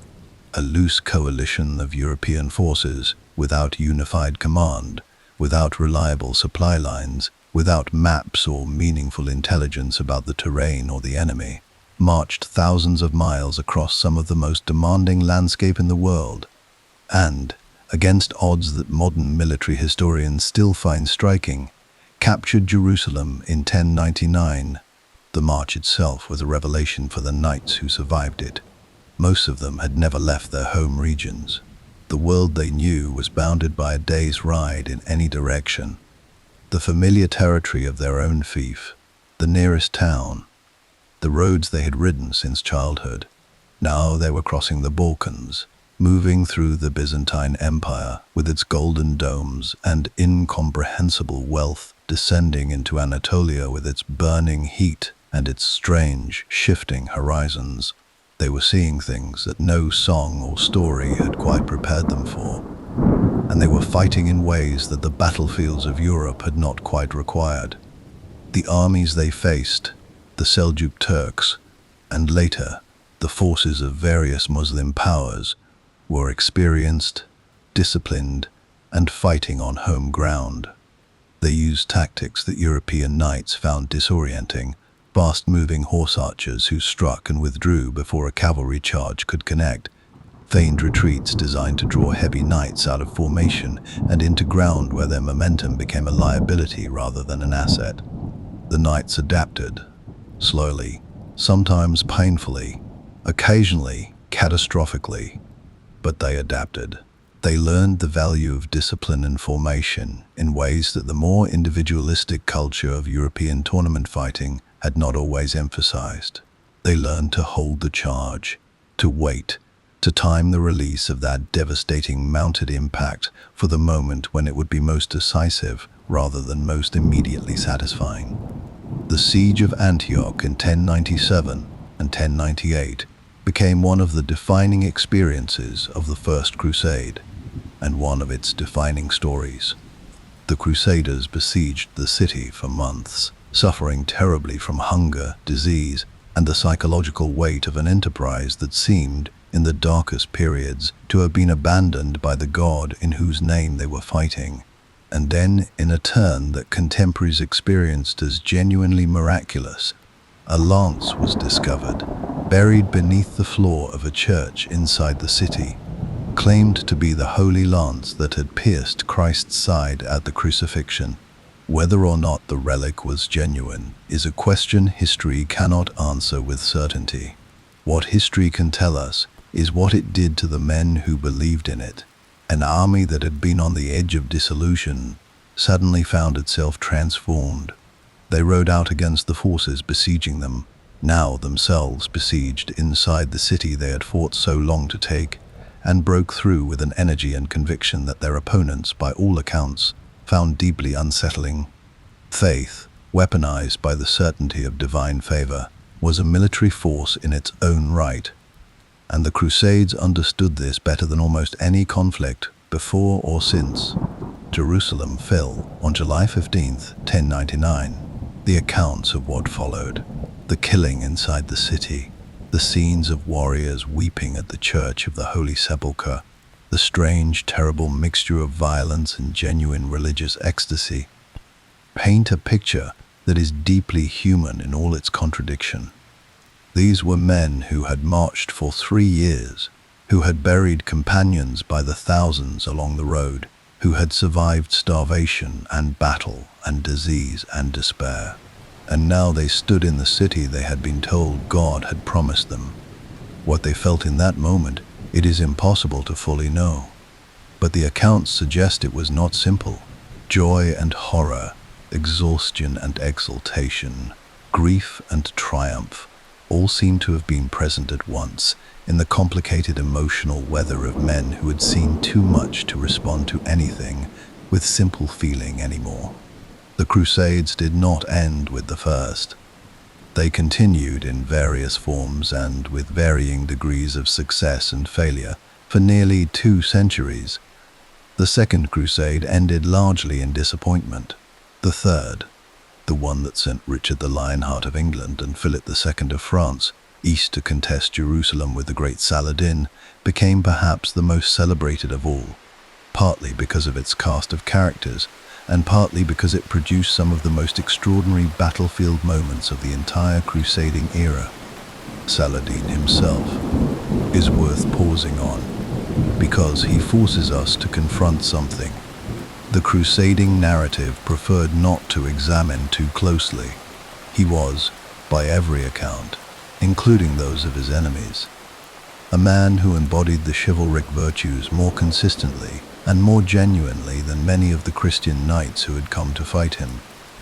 A loose coalition of European forces, without unified command, without reliable supply lines, without maps or meaningful intelligence about the terrain or the enemy, marched thousands of miles across some of the most demanding landscape in the world, and, against odds that modern military historians still find striking, captured Jerusalem in 1099. The march itself was a revelation for the knights who survived it. Most of them had never left their home regions. The world they knew was bounded by a day's ride in any direction. The familiar territory of their own fief, the nearest town, the roads they had ridden since childhood. Now they were crossing the Balkans, moving through the Byzantine Empire with its golden domes and incomprehensible wealth, descending into Anatolia with its burning heat and its strange, shifting horizons. They were seeing things that no song or story had quite prepared them for, and they were fighting in ways that the battlefields of Europe had not quite required. The armies they faced, the Seljuk Turks, and later the forces of various Muslim powers, were experienced, disciplined, and fighting on home ground. They used tactics that European knights found disorienting, fast-moving horse archers who struck and withdrew before a cavalry charge could connect, feigned retreats designed to draw heavy knights out of formation and into ground where their momentum became a liability rather than an asset. The knights adapted, slowly, sometimes painfully, occasionally catastrophically, but they adapted. They learned the value of discipline and formation in ways that the more individualistic culture of European tournament fighting had not always emphasized. They learned to hold the charge, to wait, to time the release of that devastating mounted impact for the moment when it would be most decisive rather than most immediately satisfying. The siege of Antioch in 1097 and 1098 became one of the defining experiences of the First Crusade, and one of its defining stories. The Crusaders besieged the city for months, suffering terribly from hunger, disease, and the psychological weight of an enterprise that seemed, in the darkest periods, to have been abandoned by the God in whose name they were fighting. And then, in a turn that contemporaries experienced as genuinely miraculous, a lance was discovered, buried beneath the floor of a church inside the city, claimed to be the holy lance that had pierced Christ's side at the crucifixion. Whether or not the relic was genuine is a question history cannot answer with certainty. What history can tell us is what it did to the men who believed in it. An army that had been on the edge of dissolution suddenly found itself transformed. They rode out against the forces besieging them, now themselves besieged inside the city they had fought so long to take, and broke through with an energy and conviction that their opponents, by all accounts, found deeply unsettling. Faith, weaponized by the certainty of divine favor, was a military force in its own right, and the Crusades understood this better than almost any conflict before or since. Jerusalem fell on July 15th, 1099. The accounts of what followed, the killing inside the city, the scenes of warriors weeping at the Church of the Holy Sepulchre, the strange, terrible mixture of violence and genuine religious ecstasy, paint a picture that is deeply human in all its contradiction. These were men who had marched for 3 years, who had buried companions by the thousands along the road, who had survived starvation and battle and disease and despair. And now they stood in the city they had been told God had promised them. What they felt in that moment, it is impossible to fully know. But the accounts suggest it was not simple. Joy and horror, exhaustion and exultation, grief and triumph, all seem to have been present at once in the complicated emotional weather of men who had seen too much to respond to anything with simple feeling anymore. The Crusades did not end with the first. They continued in various forms and with varying degrees of success and failure for nearly 2 centuries. The Second Crusade ended largely in disappointment. The third, the one that sent Richard the Lionheart of England and Philip II of France east to contest Jerusalem with the great Saladin, became perhaps the most celebrated of all, partly because of its cast of characters, and partly because it produced some of the most extraordinary battlefield moments of the entire crusading era. Saladin himself is worth pausing on, because he forces us to confront something the crusading narrative preferred not to examine too closely. He was, by every account, including those of his enemies, a man who embodied the chivalric virtues more consistently and more genuinely than many of the Christian knights who had come to fight him.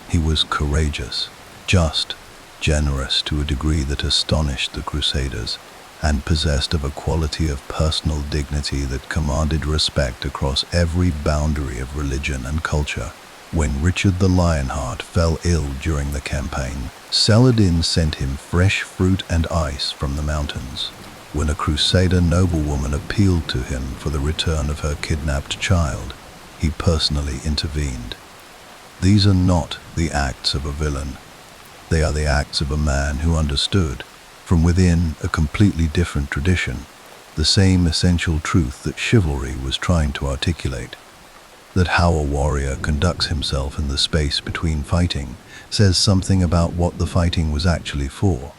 He was courageous, just, generous to a degree that astonished the Crusaders, and possessed of a quality of personal dignity that commanded respect across every boundary of religion and culture. When Richard the Lionheart fell ill during the campaign, Saladin sent him fresh fruit and ice from the mountains. When a Crusader noblewoman appealed to him for the return of her kidnapped child, he personally intervened. These are not the acts of a villain. They are the acts of a man who understood, from within a completely different tradition, the same essential truth that chivalry was trying to articulate. That how a warrior conducts himself in the space between fighting says something about what the fighting was actually for.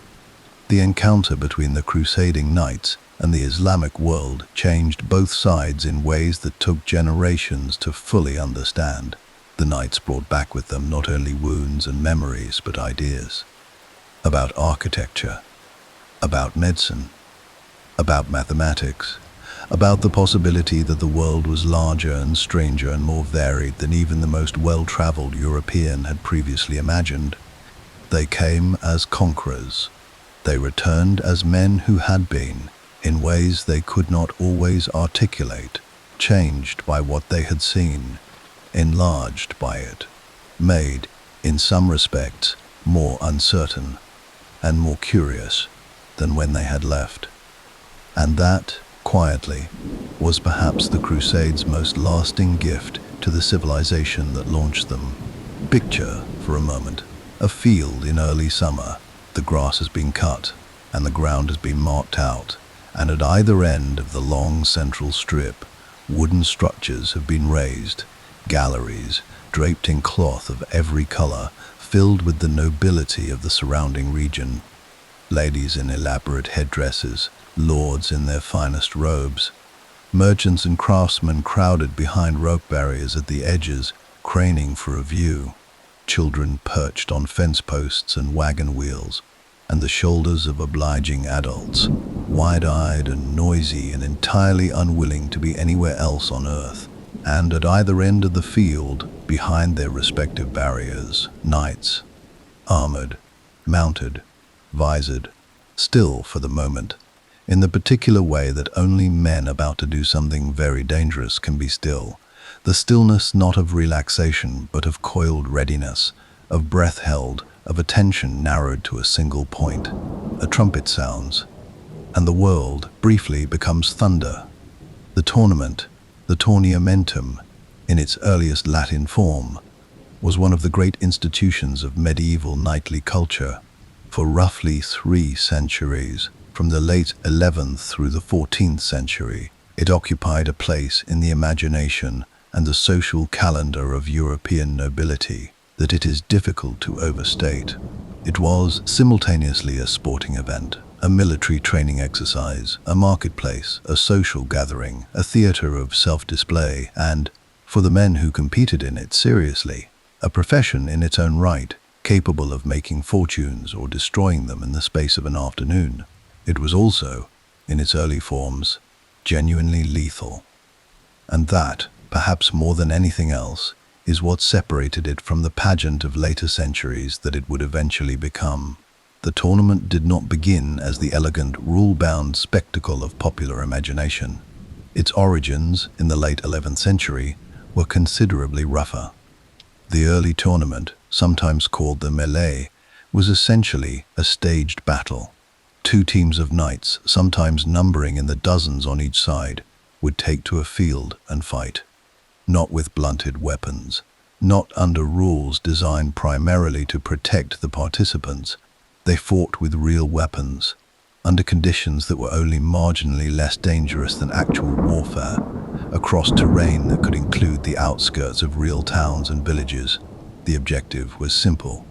The encounter between the crusading knights and the Islamic world changed both sides in ways that took generations to fully understand. The knights brought back with them not only wounds and memories, but ideas about architecture, about medicine, about mathematics, about the possibility that the world was larger and stranger and more varied than even the most well-traveled European had previously imagined. They came as conquerors. They returned as men who had been, in ways they could not always articulate, changed by what they had seen, enlarged by it, made, in some respects, more uncertain and more curious than when they had left. And that, quietly, was perhaps the Crusades' most lasting gift to the civilization that launched them. Picture, for a moment, a field in early summer. The grass has been cut and the ground has been marked out, and at either end of the long central strip, wooden structures have been raised, galleries draped in cloth of every color, filled with the nobility of the surrounding region. Ladies in elaborate headdresses, lords in their finest robes. Merchants and craftsmen crowded behind rope barriers at the edges, craning for a view. Children perched on fence posts and wagon wheels, and the shoulders of obliging adults, wide-eyed and noisy and entirely unwilling to be anywhere else on earth. And at either end of the field, behind their respective barriers, knights, armored, mounted, visored, still for the moment, in the particular way that only men about to do something very dangerous can be still. The stillness not of relaxation, but of coiled readiness, of breath held, of attention narrowed to a single point. A trumpet sounds, and the world briefly becomes thunder. The tournament, the tournamentum, in its earliest Latin form, was one of the great institutions of medieval knightly culture. For roughly 3 centuries, from the late 11th through the 14th century, it occupied a place in the imagination and the social calendar of European nobility that it is difficult to overstate. It was simultaneously a sporting event, a military training exercise, a marketplace, a social gathering, a theater of self-display, and, for the men who competed in it seriously, a profession in its own right, capable of making fortunes or destroying them in the space of an afternoon. It was also, in its early forms, genuinely lethal. And that, perhaps more than anything else, is what separated it from the pageant of later centuries that it would eventually become. The tournament did not begin as the elegant, rule-bound spectacle of popular imagination. Its origins, in the late 11th century, were considerably rougher. The early tournament, sometimes called the mêlée, was essentially a staged battle. 2 teams of knights, sometimes numbering in the dozens on each side, would take to a field and fight. Not with blunted weapons, not under rules designed primarily to protect the participants. They fought with real weapons, under conditions that were only marginally less dangerous than actual warfare, across terrain that could include the outskirts of real towns and villages. The objective was simple: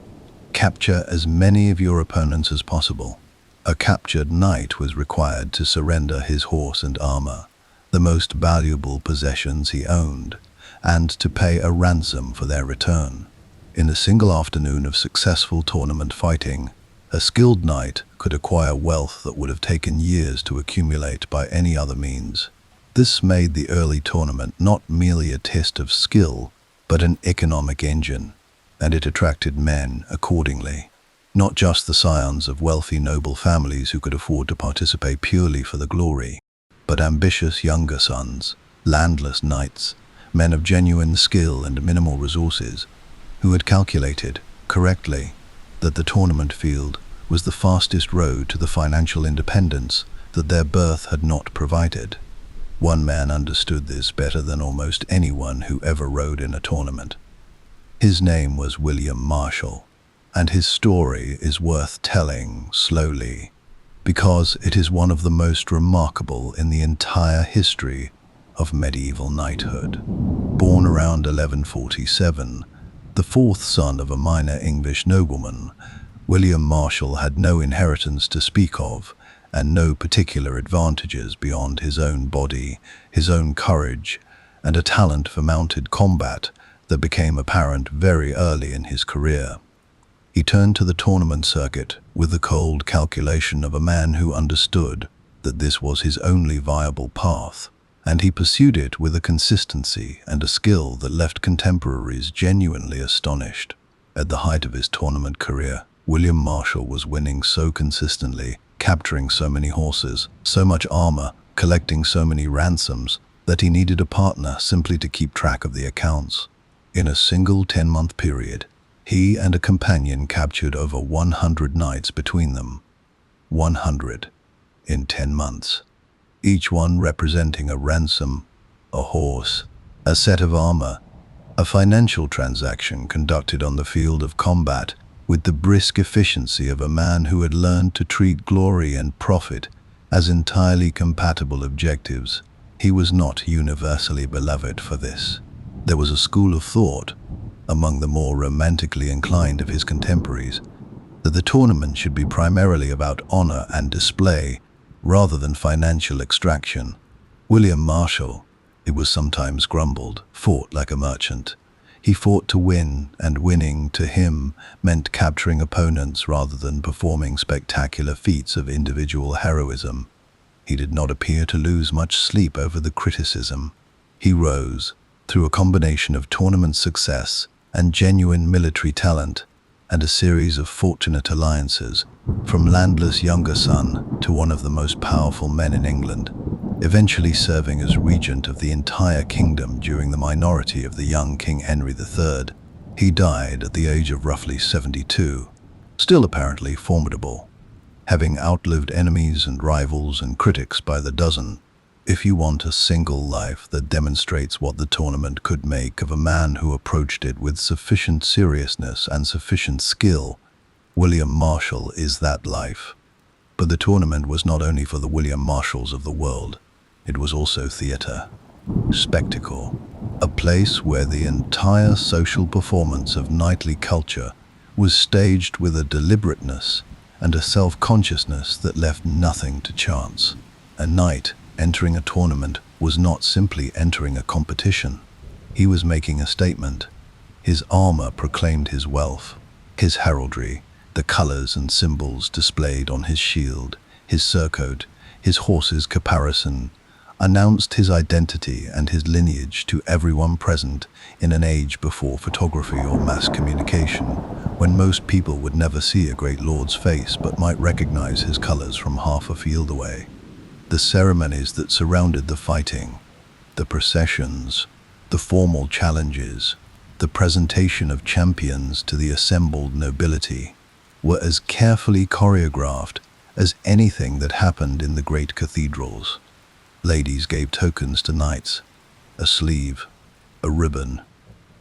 capture as many of your opponents as possible. A captured knight was required to surrender his horse and armor, the most valuable possessions he owned, and to pay a ransom for their return. In a single afternoon of successful tournament fighting, a skilled knight could acquire wealth that would have taken years to accumulate by any other means. This made the early tournament not merely a test of skill, but an economic engine, and it attracted men accordingly. Not just the scions of wealthy noble families who could afford to participate purely for the glory, but ambitious younger sons, landless knights, men of genuine skill and minimal resources, who had calculated, correctly, that the tournament field was the fastest road to the financial independence that their birth had not provided. One man understood this better than almost anyone who ever rode in a tournament. His name was William Marshall, and his story is worth telling slowly, because it is one of the most remarkable in the entire history of medieval knighthood. Born around 1147, the 4th son of a minor English nobleman, William Marshall had no inheritance to speak of, and no particular advantages beyond his own body, his own courage, and a talent for mounted combat that became apparent very early in his career. He turned to the tournament circuit with the cold calculation of a man who understood that this was his only viable path. and he pursued it with a consistency and a skill that left contemporaries genuinely astonished. At the height of his tournament career, William Marshall was winning so consistently, capturing so many horses, so much armor, collecting so many ransoms, that he needed a partner simply to keep track of the accounts. In a single 10-month period, he and a companion captured over 100 knights between them. 100 in 10 months. Each one representing a ransom, a horse, a set of armor, a financial transaction conducted on the field of combat with the brisk efficiency of a man who had learned to treat glory and profit as entirely compatible objectives. He was not universally beloved for this. There was a school of thought, among the more romantically inclined of his contemporaries, that the tournament should be primarily about honor and display rather than financial extraction. William Marshall, it was sometimes grumbled, fought like a merchant. He fought to win, and winning to him meant capturing opponents rather than performing spectacular feats of individual heroism. He did not appear to lose much sleep over the criticism. He rose, through a combination of tournament success and genuine military talent, and a series of fortunate alliances, from landless younger son to one of the most powerful men in England, eventually serving as regent of the entire kingdom during the minority of the young King Henry III. He died at the age of roughly 72, still apparently formidable, having outlived enemies and rivals and critics by the dozen. If you want a single life that demonstrates what the tournament could make of a man who approached it with sufficient seriousness and sufficient skill, William Marshall is that life. But the tournament was not only for the William Marshalls of the world. It was also theater, spectacle, a place where the entire social performance of knightly culture was staged with a deliberateness and a self-consciousness that left nothing to chance. A knight entering a tournament was not simply entering a competition. He was making a statement. His armor proclaimed his wealth, his heraldry, the colors and symbols displayed on his shield, his surcoat, his horse's caparison, announced his identity and his lineage to everyone present in an age before photography or mass communication, when most people would never see a great lord's face but might recognize his colors from half a field away. The ceremonies that surrounded the fighting, the processions, the formal challenges, the presentation of champions to the assembled nobility, were as carefully choreographed as anything that happened in the great cathedrals. Ladies gave tokens to knights, a sleeve, a ribbon,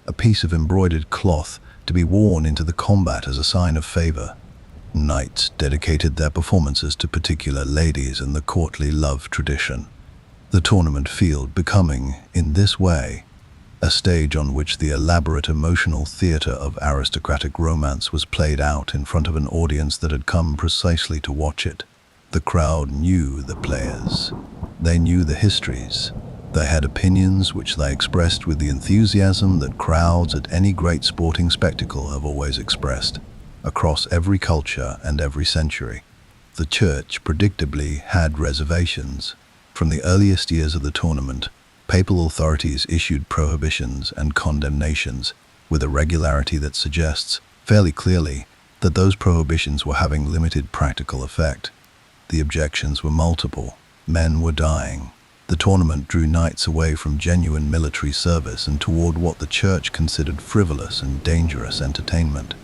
a piece of embroidered cloth to be worn into the combat as a sign of favor. Knights dedicated their performances to particular ladies in the courtly love tradition, the tournament field becoming, in this way, a stage on which the elaborate emotional theater of aristocratic romance was played out in front of an audience that had come precisely to watch it. The crowd knew the players. They knew the histories. They had opinions which they expressed with the enthusiasm that crowds at any great sporting spectacle have always expressed, across every culture and every century. The church predictably had reservations. From the earliest years of the tournament, papal authorities issued prohibitions and condemnations with a regularity that suggests, fairly clearly, that those prohibitions were having limited practical effect. The objections were multiple. Men were dying. The tournament drew knights away from genuine military service and toward what the church considered frivolous and dangerous entertainment.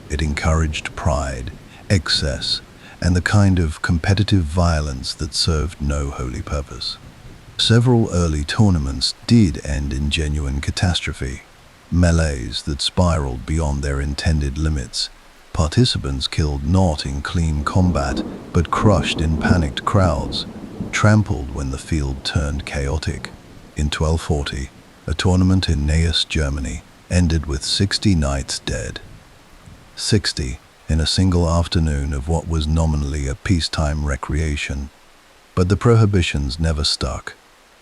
It encouraged pride, excess, and the kind of competitive violence that served no holy purpose. Several early tournaments did end in genuine catastrophe, melees that spiraled beyond their intended limits. Participants killed not in clean combat, but crushed in panicked crowds, trampled when the field turned chaotic. In 1240, a tournament in Neuss, Germany, ended with 60 knights dead. 60 in a single afternoon of what was nominally a peacetime recreation. But the prohibitions never stuck.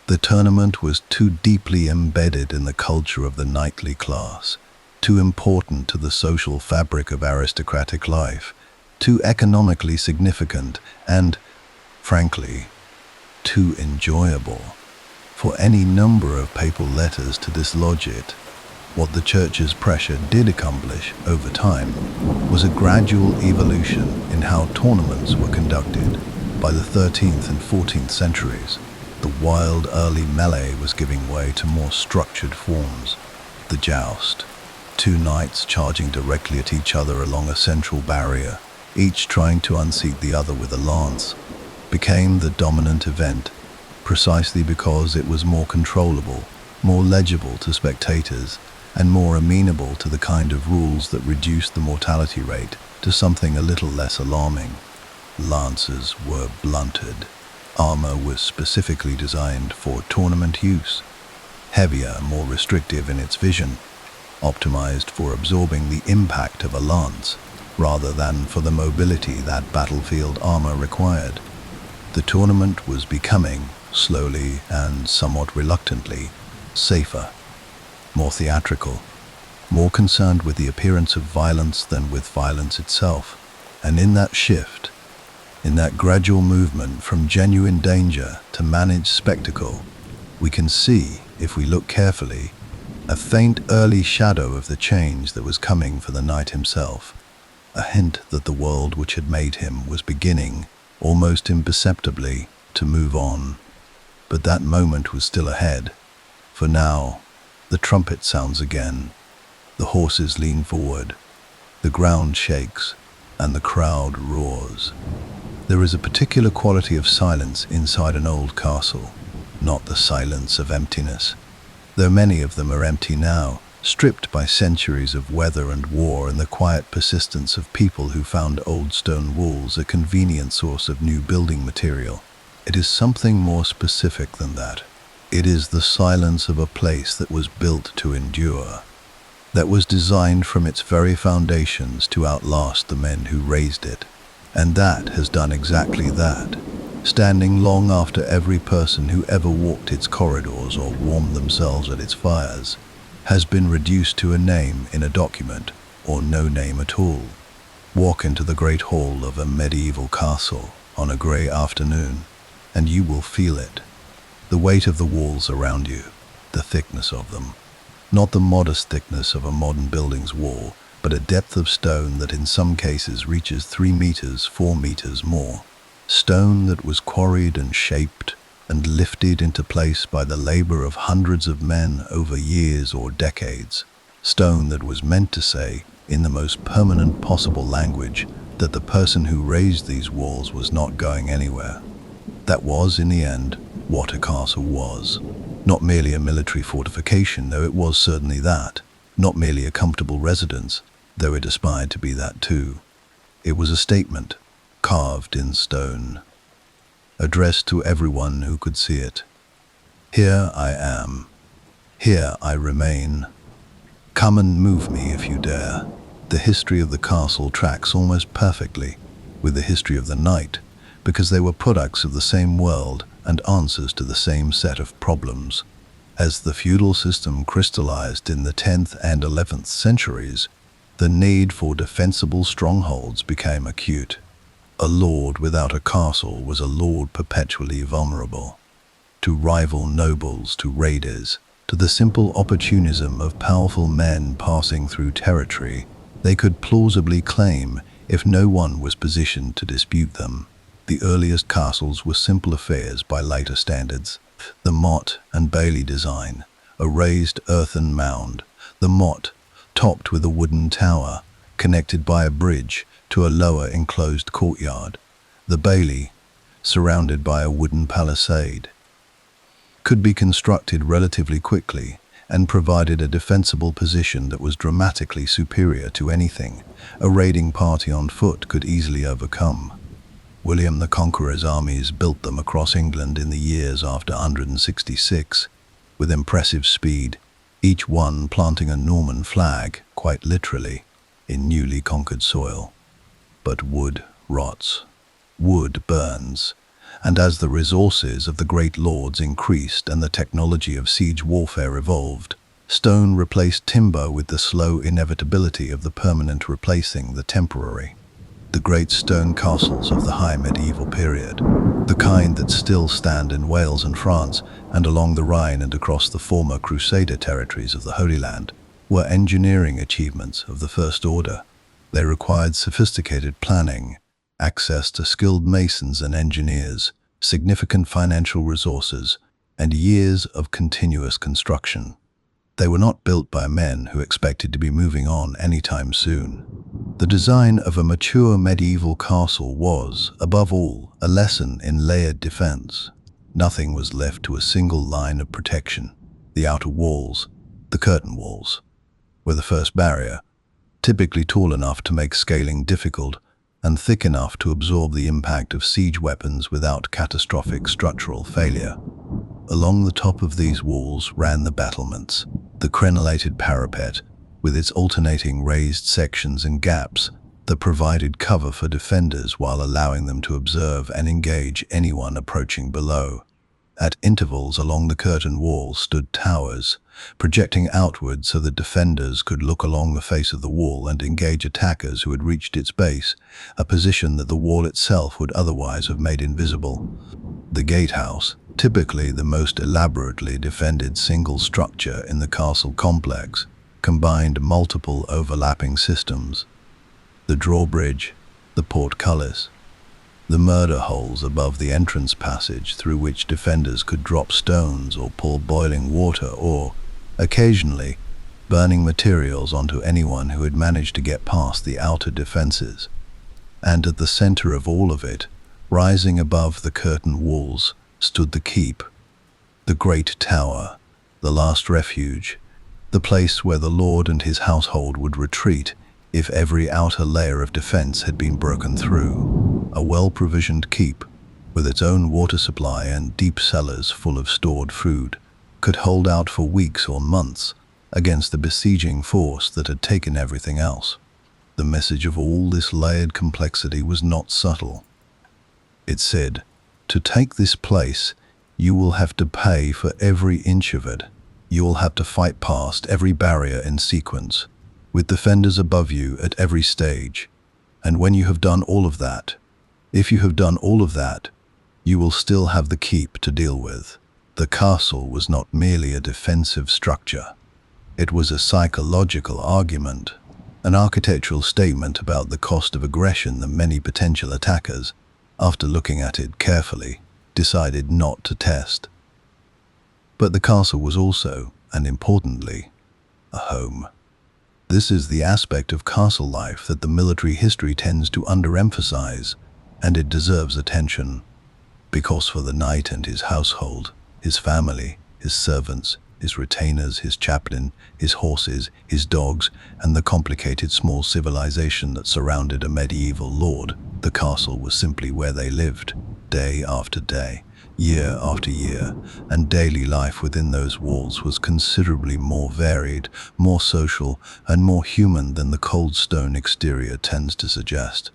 The tournament was too deeply embedded in the culture of the knightly class, too important to the social fabric of aristocratic life, too economically significant, and, frankly, too enjoyable for any number of papal letters to dislodge it. What the Church's pressure did accomplish over time was a gradual evolution in how tournaments were conducted. By the 13th and 14th centuries, the wild early melee was giving way to more structured forms. The joust, two knights charging directly at each other along a central barrier, each trying to unseat the other with a lance, became the dominant event, precisely because it was more controllable, more legible to spectators, and more amenable to the kind of rules that reduced the mortality rate to something a little less alarming. Lances were blunted. Armor was specifically designed for tournament use, heavier, more restrictive in its vision, optimized for absorbing the impact of a lance rather than for the mobility that battlefield armor required. The tournament was becoming, slowly and somewhat reluctantly, safer, more theatrical, more concerned with the appearance of violence than with violence itself. And in that shift, in that gradual movement from genuine danger to managed spectacle, we can see, if we look carefully, a faint early shadow of the change that was coming for the knight himself, a hint that the world which had made him was beginning, almost imperceptibly, to move on. But that moment was still ahead, for now the trumpet sounds again, the horses lean forward, the ground shakes, and the crowd roars. There is a particular quality of silence inside an old castle, not the silence of emptiness, though many of them are empty now, stripped by centuries of weather and war and the quiet persistence of people who found old stone walls a convenient source of new building material. It is something more specific than that. It is the silence of a place that was built to endure, that was designed from its very foundations to outlast the men who raised it. And that has done exactly that, standing long after every person who ever walked its corridors or warmed themselves at its fires has been reduced to a name in a document or no name at all. Walk into the great hall of a medieval castle on a grey afternoon, and you will feel it. The weight of the walls around you, the thickness of them. Not the modest thickness of a modern building's wall, but a depth of stone that in some cases reaches 3 meters, 4 meters more. Stone that was quarried and shaped and lifted into place by the labor of hundreds of men over years or decades. Stone that was meant to say, in the most permanent possible language, that the person who raised these walls was not going anywhere. That was, in the end, what a castle was. Not merely a military fortification, though it was certainly that. Not merely a comfortable residence, though it aspired to be that too. It was a statement, carved in stone, addressed to everyone who could see it. Here I am. Here I remain. Come and move me if you dare. The history of the castle tracks almost perfectly with the history of the knight, because they were products of the same world and answers to the same set of problems. As the feudal system crystallized in the 10th and 11th centuries, the need for defensible strongholds became acute. A lord without a castle was a lord perpetually vulnerable to rival nobles, to raiders, to the simple opportunism of powerful men passing through territory they could plausibly claim if no one was positioned to dispute them. The earliest castles were simple affairs by later standards. The motte and bailey design, a raised earthen mound, the motte topped with a wooden tower, connected by a bridge to a lower enclosed courtyard, the bailey, surrounded by a wooden palisade, could be constructed relatively quickly and provided a defensible position that was dramatically superior to anything a raiding party on foot could easily overcome. William the Conqueror's armies built them across England in the years after 166, with impressive speed, each one planting a Norman flag, quite literally, in newly conquered soil. But wood rots, wood burns, and as the resources of the great lords increased and the technology of siege warfare evolved, stone replaced timber with the slow inevitability of the permanent replacing the temporary. the great stone castles of the high medieval period, the kind that still stand in Wales and France and along the Rhine and across the former Crusader territories of the Holy Land, were engineering achievements of the first order. They required sophisticated planning, access to skilled masons and engineers, significant financial resources, and years of continuous construction. They were not built by men who expected to be moving on anytime soon. The design of a mature medieval castle was, above all, a lesson in layered defense. Nothing was left to a single line of protection. The outer walls, the curtain walls, were the first barrier, typically tall enough to make scaling difficult and thick enough to absorb the impact of siege weapons without catastrophic structural failure. Along the top of these walls ran the battlements, the crenellated parapet, with its alternating raised sections and gaps that provided cover for defenders while allowing them to observe and engage anyone approaching below. At intervals along the curtain wall stood towers, projecting outward so that defenders could look along the face of the wall and engage attackers who had reached its base, a position that the wall itself would otherwise have made invisible. The gatehouse, typically the most elaborately defended single structure in the castle complex, combined multiple overlapping systems: the drawbridge, the portcullis, the murder holes above the entrance passage through which defenders could drop stones or pour boiling water or, occasionally, burning materials onto anyone who had managed to get past the outer defenses. And at the center of all of it, rising above the curtain walls, stood the keep, the great tower, the last refuge, the place where the lord and his household would retreat if every outer layer of defense had been broken through. A well-provisioned keep, with its own water supply and deep cellars full of stored food, could hold out for weeks or months against the besieging force that had taken everything else. The message of all this layered complexity was not subtle. It said, "To take this place, you will have to pay for every inch of it. You will have to fight past every barrier in sequence, with defenders above you at every stage. And when you have done all of that, if you have done all of that, you will still have the keep to deal with." The castle was not merely a defensive structure. It was a psychological argument, an architectural statement about the cost of aggression that many potential attackers, after looking at it carefully, decided not to test. But the castle was also, and importantly, a home. This is the aspect of castle life that the military history tends to underemphasize, and it deserves attention, because for the knight and his household, his family, his servants, his retainers, his chaplain, his horses, his dogs, and the complicated small civilization that surrounded a medieval lord, the castle was simply where they lived, day after day, year after year, and daily life within those walls was considerably more varied, more social, and more human than the cold stone exterior tends to suggest.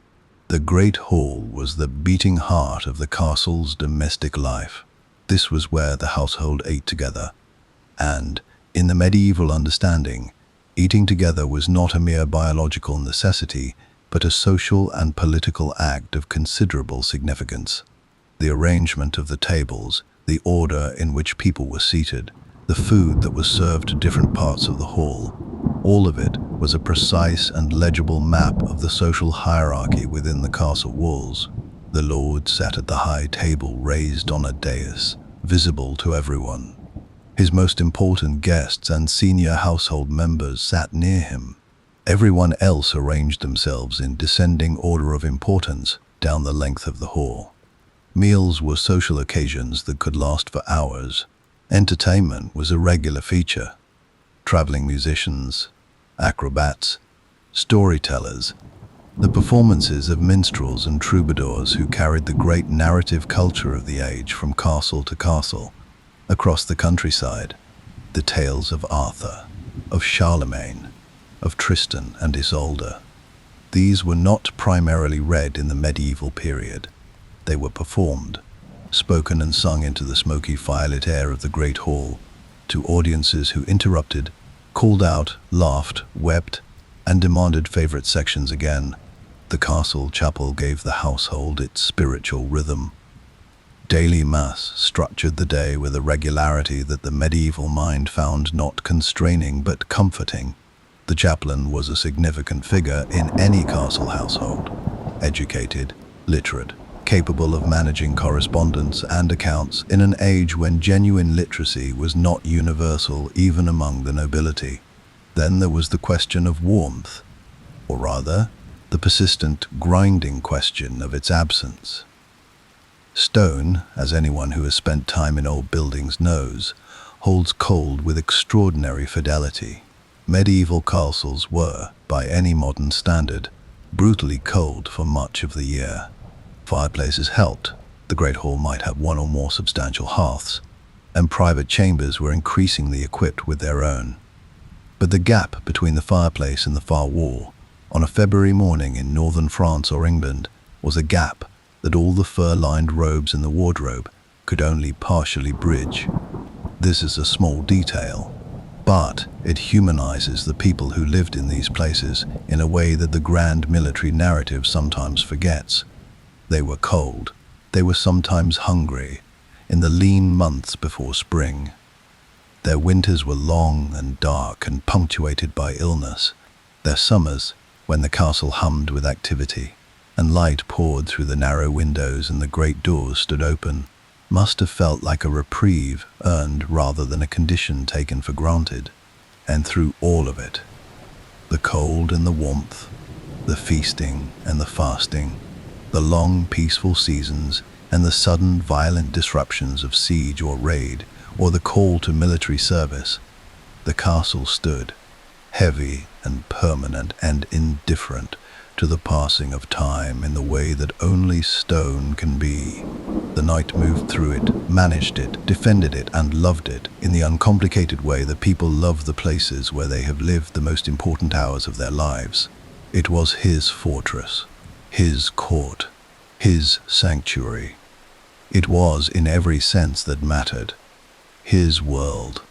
The great hall was the beating heart of the castle's domestic life. This was where the household ate together, and, in the medieval understanding, eating together was not a mere biological necessity, but a social and political act of considerable significance. The arrangement of the tables, the order in which people were seated, the food that was served to different parts of the hall, all of it was a precise and legible map of the social hierarchy within the castle walls. The lord sat at the high table raised on a dais, visible to everyone. His most important guests and senior household members sat near him. Everyone else arranged themselves in descending order of importance down the length of the hall. Meals were social occasions that could last for hours. Entertainment was a regular feature. Traveling musicians, acrobats, storytellers, the performances of minstrels and troubadours who carried the great narrative culture of the age from castle to castle, across the countryside, the tales of Arthur, of Charlemagne, of Tristan and Isolde. These were not primarily read in the medieval period. They were performed, spoken and sung into the smoky firelit air of the great hall, to audiences who interrupted, called out, laughed, wept, and demanded favorite sections again. The castle chapel gave the household its spiritual rhythm. Daily mass structured the day with a regularity that the medieval mind found not constraining but comforting. The chaplain was a significant figure in any castle household. Educated, literate, capable of managing correspondence and accounts in an age when genuine literacy was not universal even among the nobility. Then there was the question of warmth, or rather, the persistent, grinding question of its absence. Stone, as anyone who has spent time in old buildings knows, holds cold with extraordinary fidelity. Medieval castles were, by any modern standard, brutally cold for much of the year. Fireplaces helped. The great hall might have one or more substantial hearths, and private chambers were increasingly equipped with their own. But the gap between the fireplace and the far wall, on a February morning in northern France or England, was a gap that all the fur-lined robes in the wardrobe could only partially bridge. This is a small detail, but it humanizes the people who lived in these places in a way that the grand military narrative sometimes forgets. They were cold. They were sometimes hungry, in the lean months before spring. Their winters were long and dark and punctuated by illness. Their summers, when the castle hummed with activity, and light poured through the narrow windows and the great doors stood open, must have felt like a reprieve earned rather than a condition taken for granted. And through all of it, the cold and the warmth, the feasting and the fasting, the long peaceful seasons and the sudden violent disruptions of siege or raid, or the call to military service, the castle stood, heavy and permanent and indifferent to the passing of time in the way that only stone can be. The night moved through it, managed it, defended it, and loved it in the uncomplicated way that people love the places where they have lived the most important hours of their lives. It was his fortress, his court, his sanctuary. It was, in every sense that mattered, his world.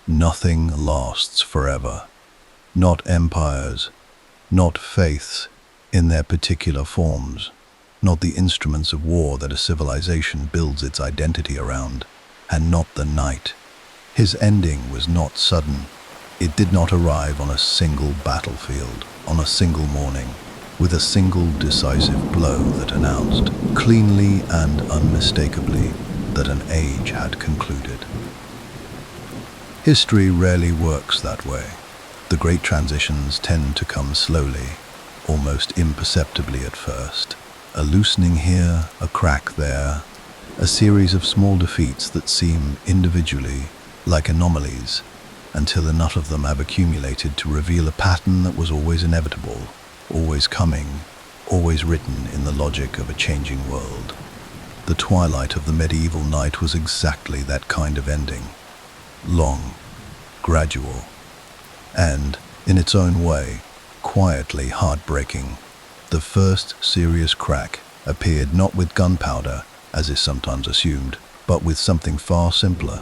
Nothing lasts forever. Not empires, not faiths in their particular forms, not the instruments of war that a civilization builds its identity around, and not the night. His ending was not sudden. It did not arrive on a single battlefield, on a single morning, with a single decisive blow that announced, cleanly and unmistakably, that an age had concluded. History rarely works that way. The great transitions tend to come slowly, almost imperceptibly at first. A loosening here, a crack there, a series of small defeats that seem individually like anomalies, until enough of them have accumulated to reveal a pattern that was always inevitable, always coming, always written in the logic of a changing world. The twilight of the medieval night was exactly that kind of ending. Long, gradual, and, in its own way, quietly heartbreaking. The first serious crack appeared not with gunpowder, as is sometimes assumed, but with something far simpler.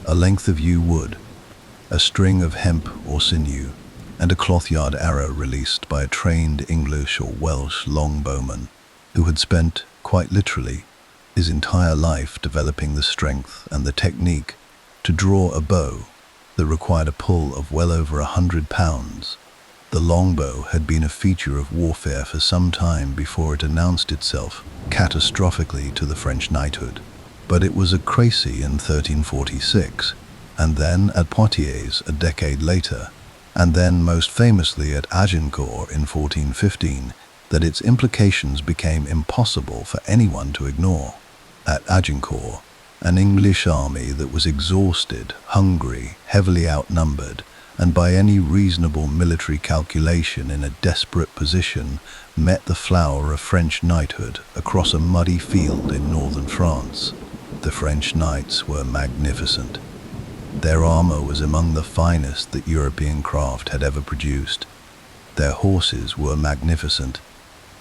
A length of yew wood, a string of hemp or sinew, and a cloth-yard arrow released by a trained English or Welsh longbowman who had spent, quite literally, his entire life developing the strength and the technique to draw a bow that required a pull of well over 100 pounds. The longbow had been a feature of warfare for some time before it announced itself catastrophically to the French knighthood. But it was at Crécy in 1346, and then at Poitiers a decade later, and then most famously at Agincourt in 1415, that its implications became impossible for anyone to ignore. At Agincourt, an English army that was exhausted, hungry, heavily outnumbered, and by any reasonable military calculation in a desperate position, met the flower of French knighthood across a muddy field in northern France. The French knights were magnificent. Their armor was among the finest that European craft had ever produced. Their horses were magnificent.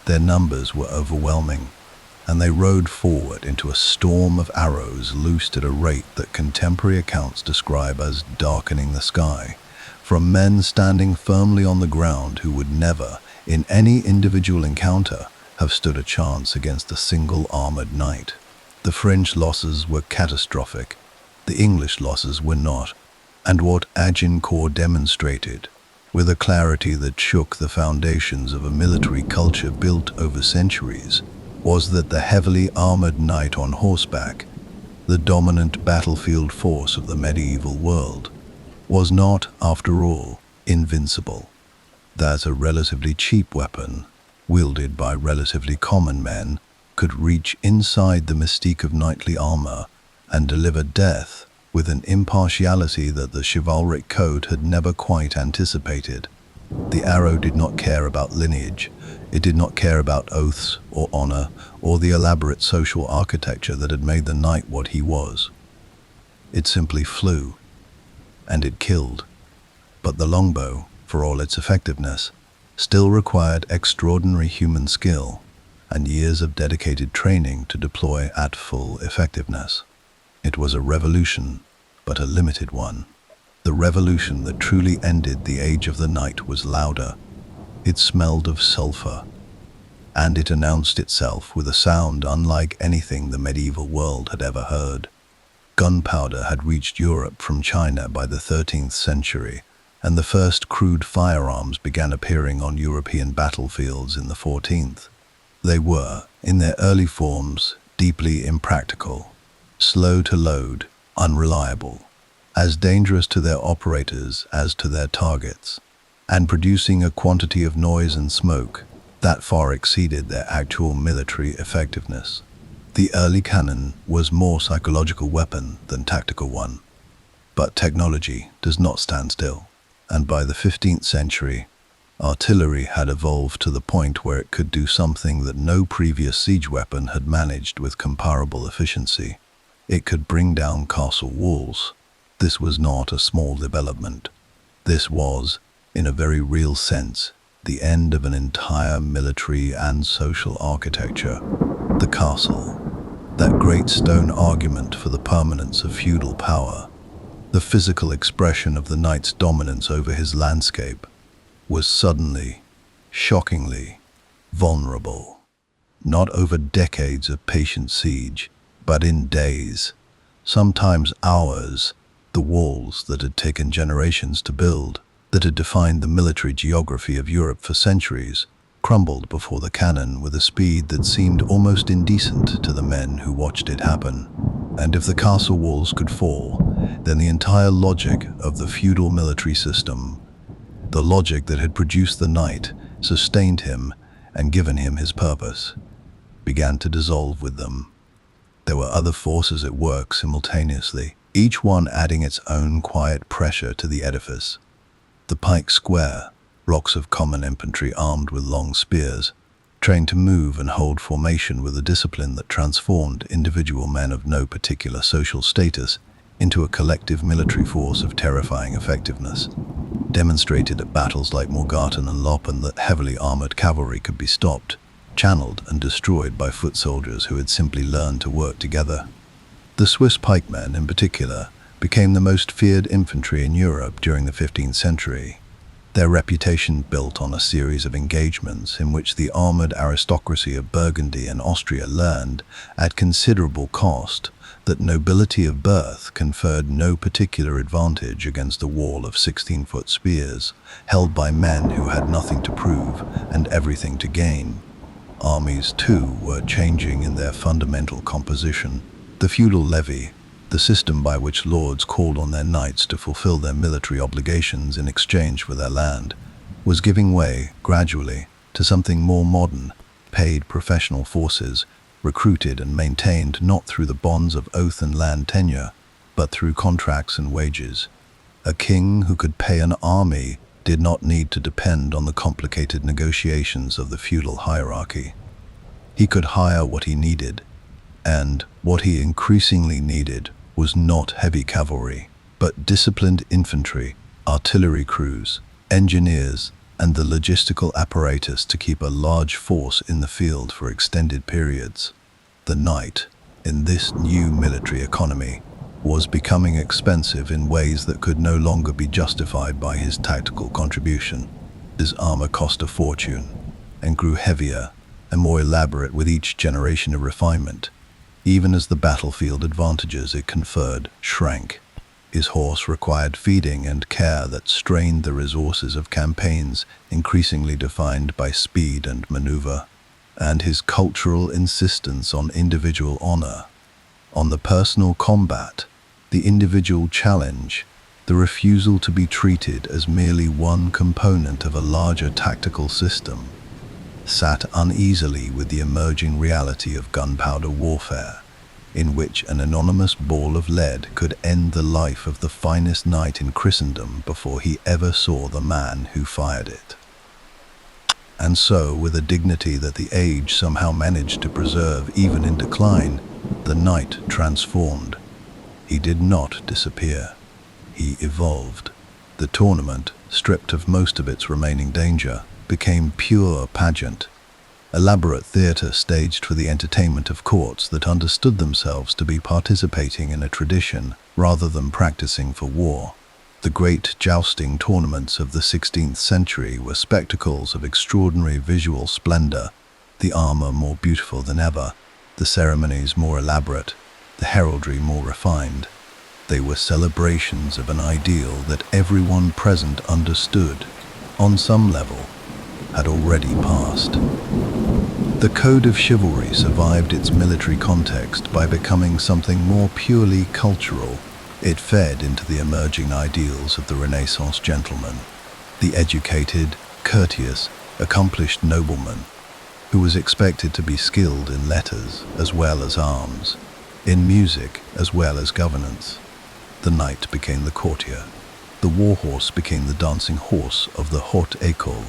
Their numbers were overwhelming, and they rode forward into a storm of arrows loosed at a rate that contemporary accounts describe as darkening the sky, from men standing firmly on the ground who would never, in any individual encounter have stood a chance against a single armored knight. The French losses were catastrophic, the English losses were not, and what Agincourt demonstrated, with a clarity that shook the foundations of a military culture built over centuries, was that the heavily armored knight on horseback, the dominant battlefield force of the medieval world, was not, after all, invincible. That a relatively cheap weapon, wielded by relatively common men, could reach inside the mystique of knightly armor and deliver death with an impartiality that the chivalric code had never quite anticipated. The arrow did not care about lineage, it did not care about oaths or honor or the elaborate social architecture that had made the knight what he was. It simply flew, and it killed. But the longbow, for all its effectiveness, still required extraordinary human skill and years of dedicated training to deploy at full effectiveness. It was a revolution, but a limited one. The revolution that truly ended the age of the knight was louder. It smelled of sulfur, and it announced itself with a sound unlike anything the medieval world had ever heard. Gunpowder had reached Europe from China by the 13th century, and the first crude firearms began appearing on European battlefields in the 14th. They were, in their early forms, deeply impractical, slow to load, unreliable, as dangerous to their operators as to their targets, and producing a quantity of noise and smoke that far exceeded their actual military effectiveness. The early cannon was more psychological weapon than tactical one. But technology does not stand still, and by the 15th century, artillery had evolved to the point where it could do something that no previous siege weapon had managed with comparable efficiency. It could bring down castle walls. This was not a small development. This was, in a very real sense, the end of an entire military and social architecture. The castle, that great stone argument for the permanence of feudal power, the physical expression of the knight's dominance over his landscape, was suddenly, shockingly, vulnerable. Not over decades of patient siege, but in days, sometimes hours, the walls that had taken generations to build, that had defined the military geography of Europe for centuries, crumbled before the cannon with a speed that seemed almost indecent to the men who watched it happen. And if the castle walls could fall, then the entire logic of the feudal military system, the logic that had produced the knight, sustained him, and given him his purpose, began to dissolve with them. There were other forces at work simultaneously, each one adding its own quiet pressure to the edifice. The pike square, rocks of common infantry armed with long spears, trained to move and hold formation with a discipline that transformed individual men of no particular social status into a collective military force of terrifying effectiveness, demonstrated at battles like Morgarten and Loppen that heavily armored cavalry could be stopped, channeled and destroyed by foot soldiers who had simply learned to work together. The Swiss pikemen, in particular, became the most feared infantry in Europe during the 15th century. Their reputation built on a series of engagements in which the armored aristocracy of Burgundy and Austria learned, at considerable cost, that nobility of birth conferred no particular advantage against a wall of 16-foot spears, held by men who had nothing to prove and everything to gain. Armies, too, were changing in their fundamental composition. The feudal levy, the system by which lords called on their knights to fulfill their military obligations in exchange for their land, was giving way, gradually, to something more modern, paid professional forces, recruited and maintained not through the bonds of oath and land tenure, but through contracts and wages. A king who could pay an army did not need to depend on the complicated negotiations of the feudal hierarchy. He could hire what he needed, and what he increasingly needed was not heavy cavalry, but disciplined infantry, artillery crews, engineers, and the logistical apparatus to keep a large force in the field for extended periods. The knight, in this new military economy, was becoming expensive in ways that could no longer be justified by his tactical contribution. His armor cost a fortune, and grew heavier and more elaborate with each generation of refinement, even as the battlefield advantages it conferred shrank. His horse required feeding and care that strained the resources of campaigns increasingly defined by speed and maneuver, and his cultural insistence on individual honor, on the personal combat, the individual challenge, the refusal to be treated as merely one component of a larger tactical system, sat uneasily with the emerging reality of gunpowder warfare, in which an anonymous ball of lead could end the life of the finest knight in Christendom before he ever saw the man who fired it. And so, with a dignity that the age somehow managed to preserve even in decline, the knight transformed. He did not disappear. He evolved. The tournament, stripped of most of its remaining danger, became pure pageant, elaborate theatre staged for the entertainment of courts that understood themselves to be participating in a tradition rather than practicing for war. The great jousting tournaments of the 16th century were spectacles of extraordinary visual splendor, the armor more beautiful than ever, the ceremonies more elaborate, the heraldry more refined. They were celebrations of an ideal that everyone present understood, on some level, had already passed. The code of chivalry survived its military context by becoming something more purely cultural. It fed into the emerging ideals of the Renaissance gentleman, the educated, courteous, accomplished nobleman, who was expected to be skilled in letters as well as arms, in music as well as governance. The knight became the courtier, the warhorse became the dancing horse of the haute école,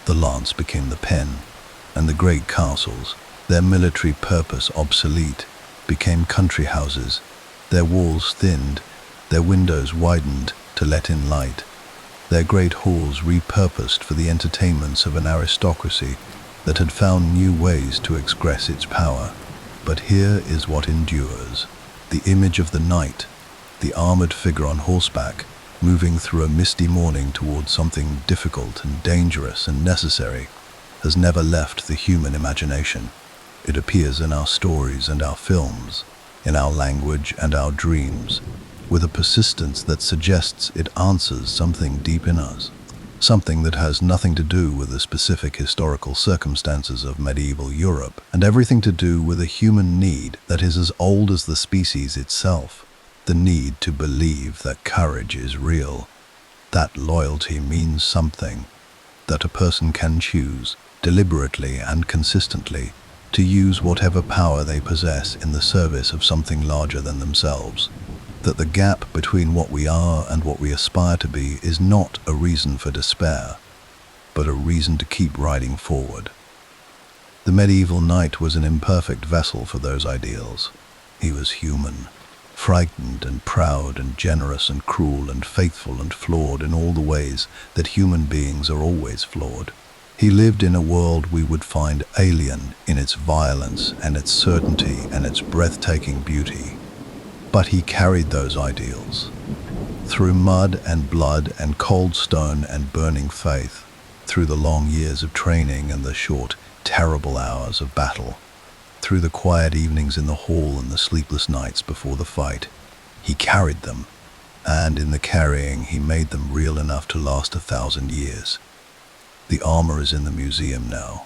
the lance became the pen, and the great castles, their military purpose obsolete, became country houses, their walls thinned, their windows widened to let in light, their great halls repurposed for the entertainments of an aristocracy that had found new ways to express its power. But here is what endures: the image of the knight, the armored figure on horseback, moving through a misty morning towards something difficult and dangerous and necessary, has never left the human imagination. It appears in our stories and our films, in our language and our dreams, with a persistence that suggests it answers something deep in us, something that has nothing to do with the specific historical circumstances of medieval Europe, and everything to do with a human need that is as old as the species itself. The need to believe that courage is real, that loyalty means something, that a person can choose, deliberately and consistently, to use whatever power they possess in the service of something larger than themselves, that the gap between what we are and what we aspire to be is not a reason for despair, but a reason to keep riding forward. The medieval knight was an imperfect vessel for those ideals. He was human, frightened and proud and generous and cruel and faithful and flawed in all the ways that human beings are always flawed. He lived in a world we would find alien in its violence and its certainty and its breathtaking beauty. But he carried those ideals. Through mud and blood and cold stone and burning faith, through the long years of training and the short, terrible hours of battle, through the quiet evenings in the hall and the sleepless nights before the fight, he carried them, and in the carrying he made them real enough to last 1,000 years. The armor is in the museum now.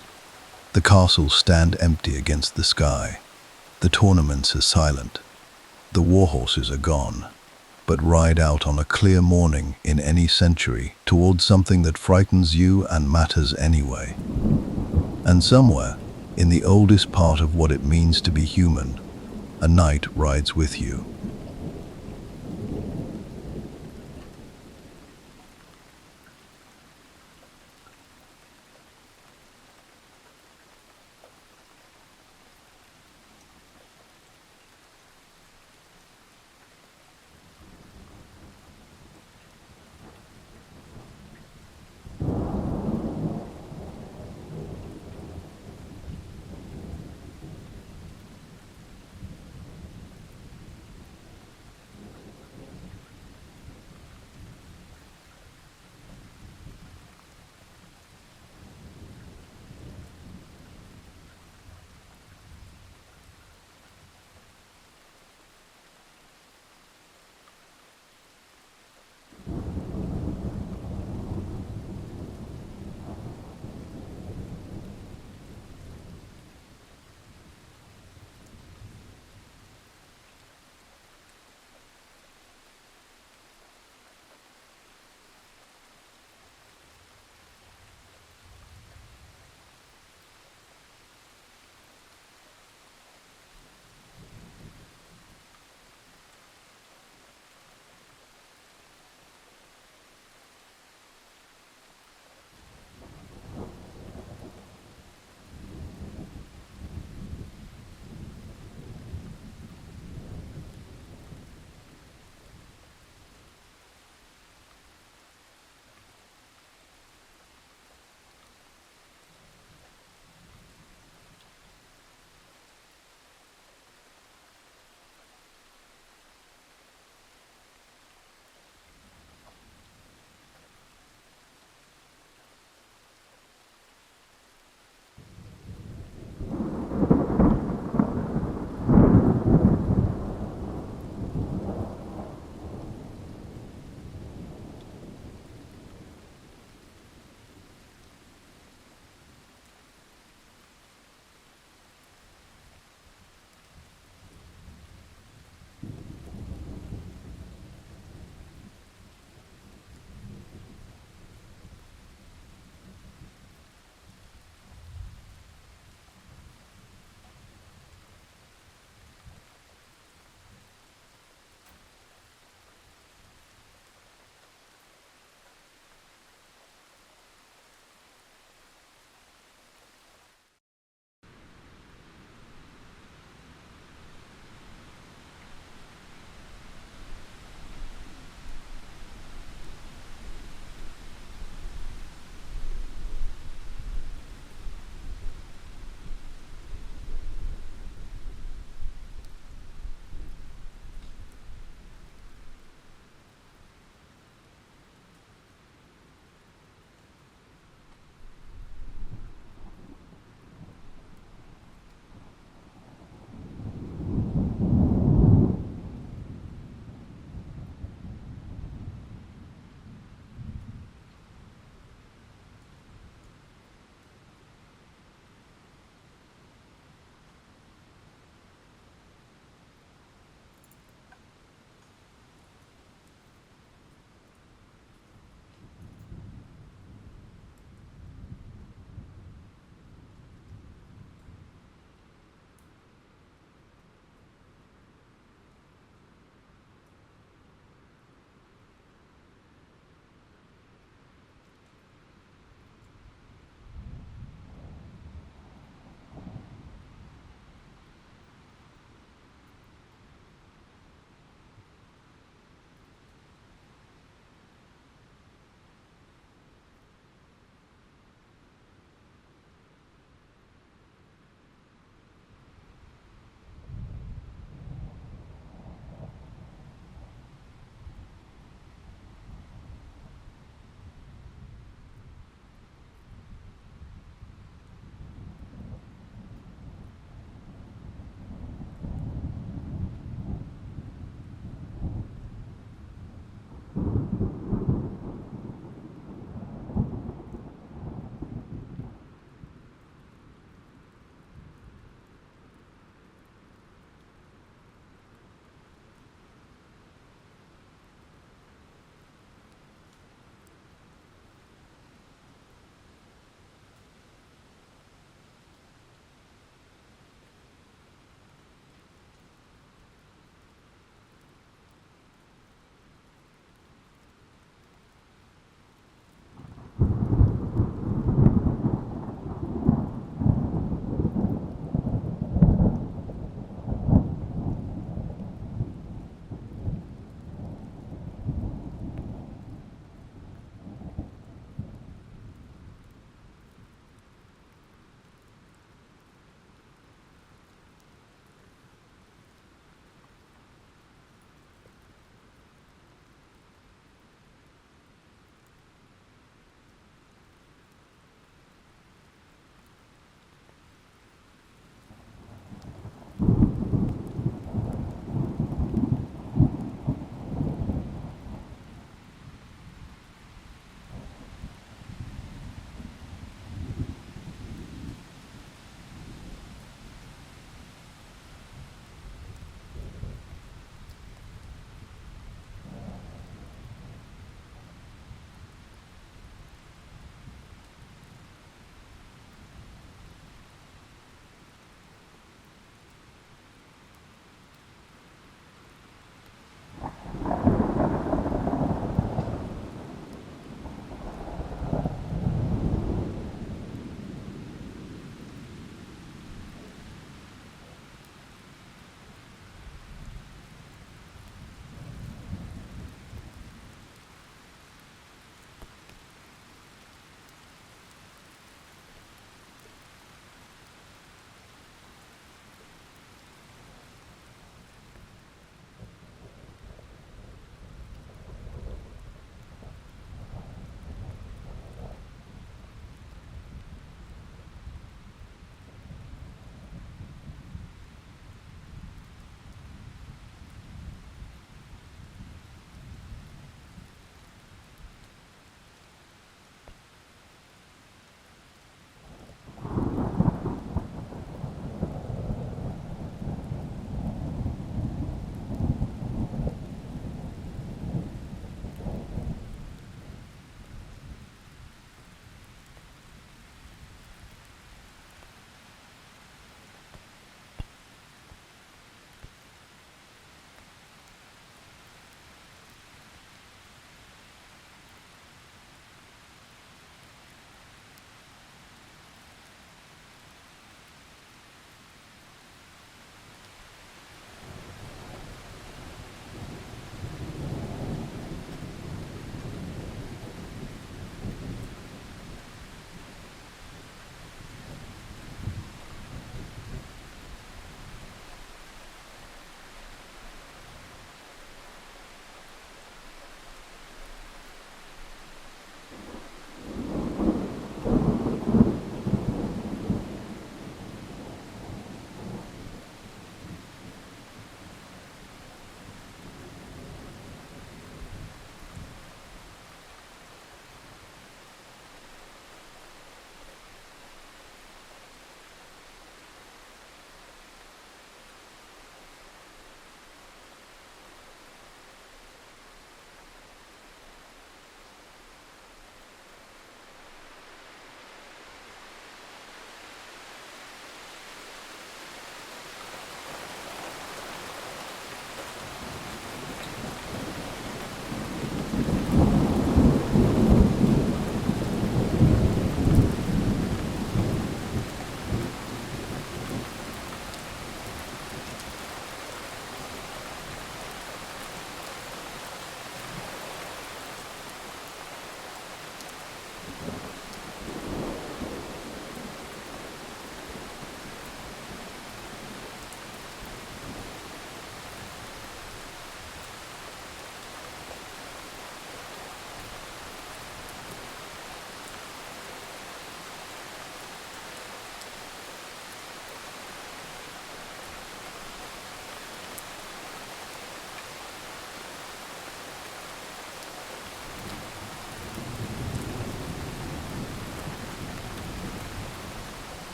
The castles stand empty against the sky. The tournaments are silent. The warhorses are gone, but ride out on a clear morning in any century towards something that frightens you and matters anyway. And somewhere, in the oldest part of what it means to be human, a knight rides with you.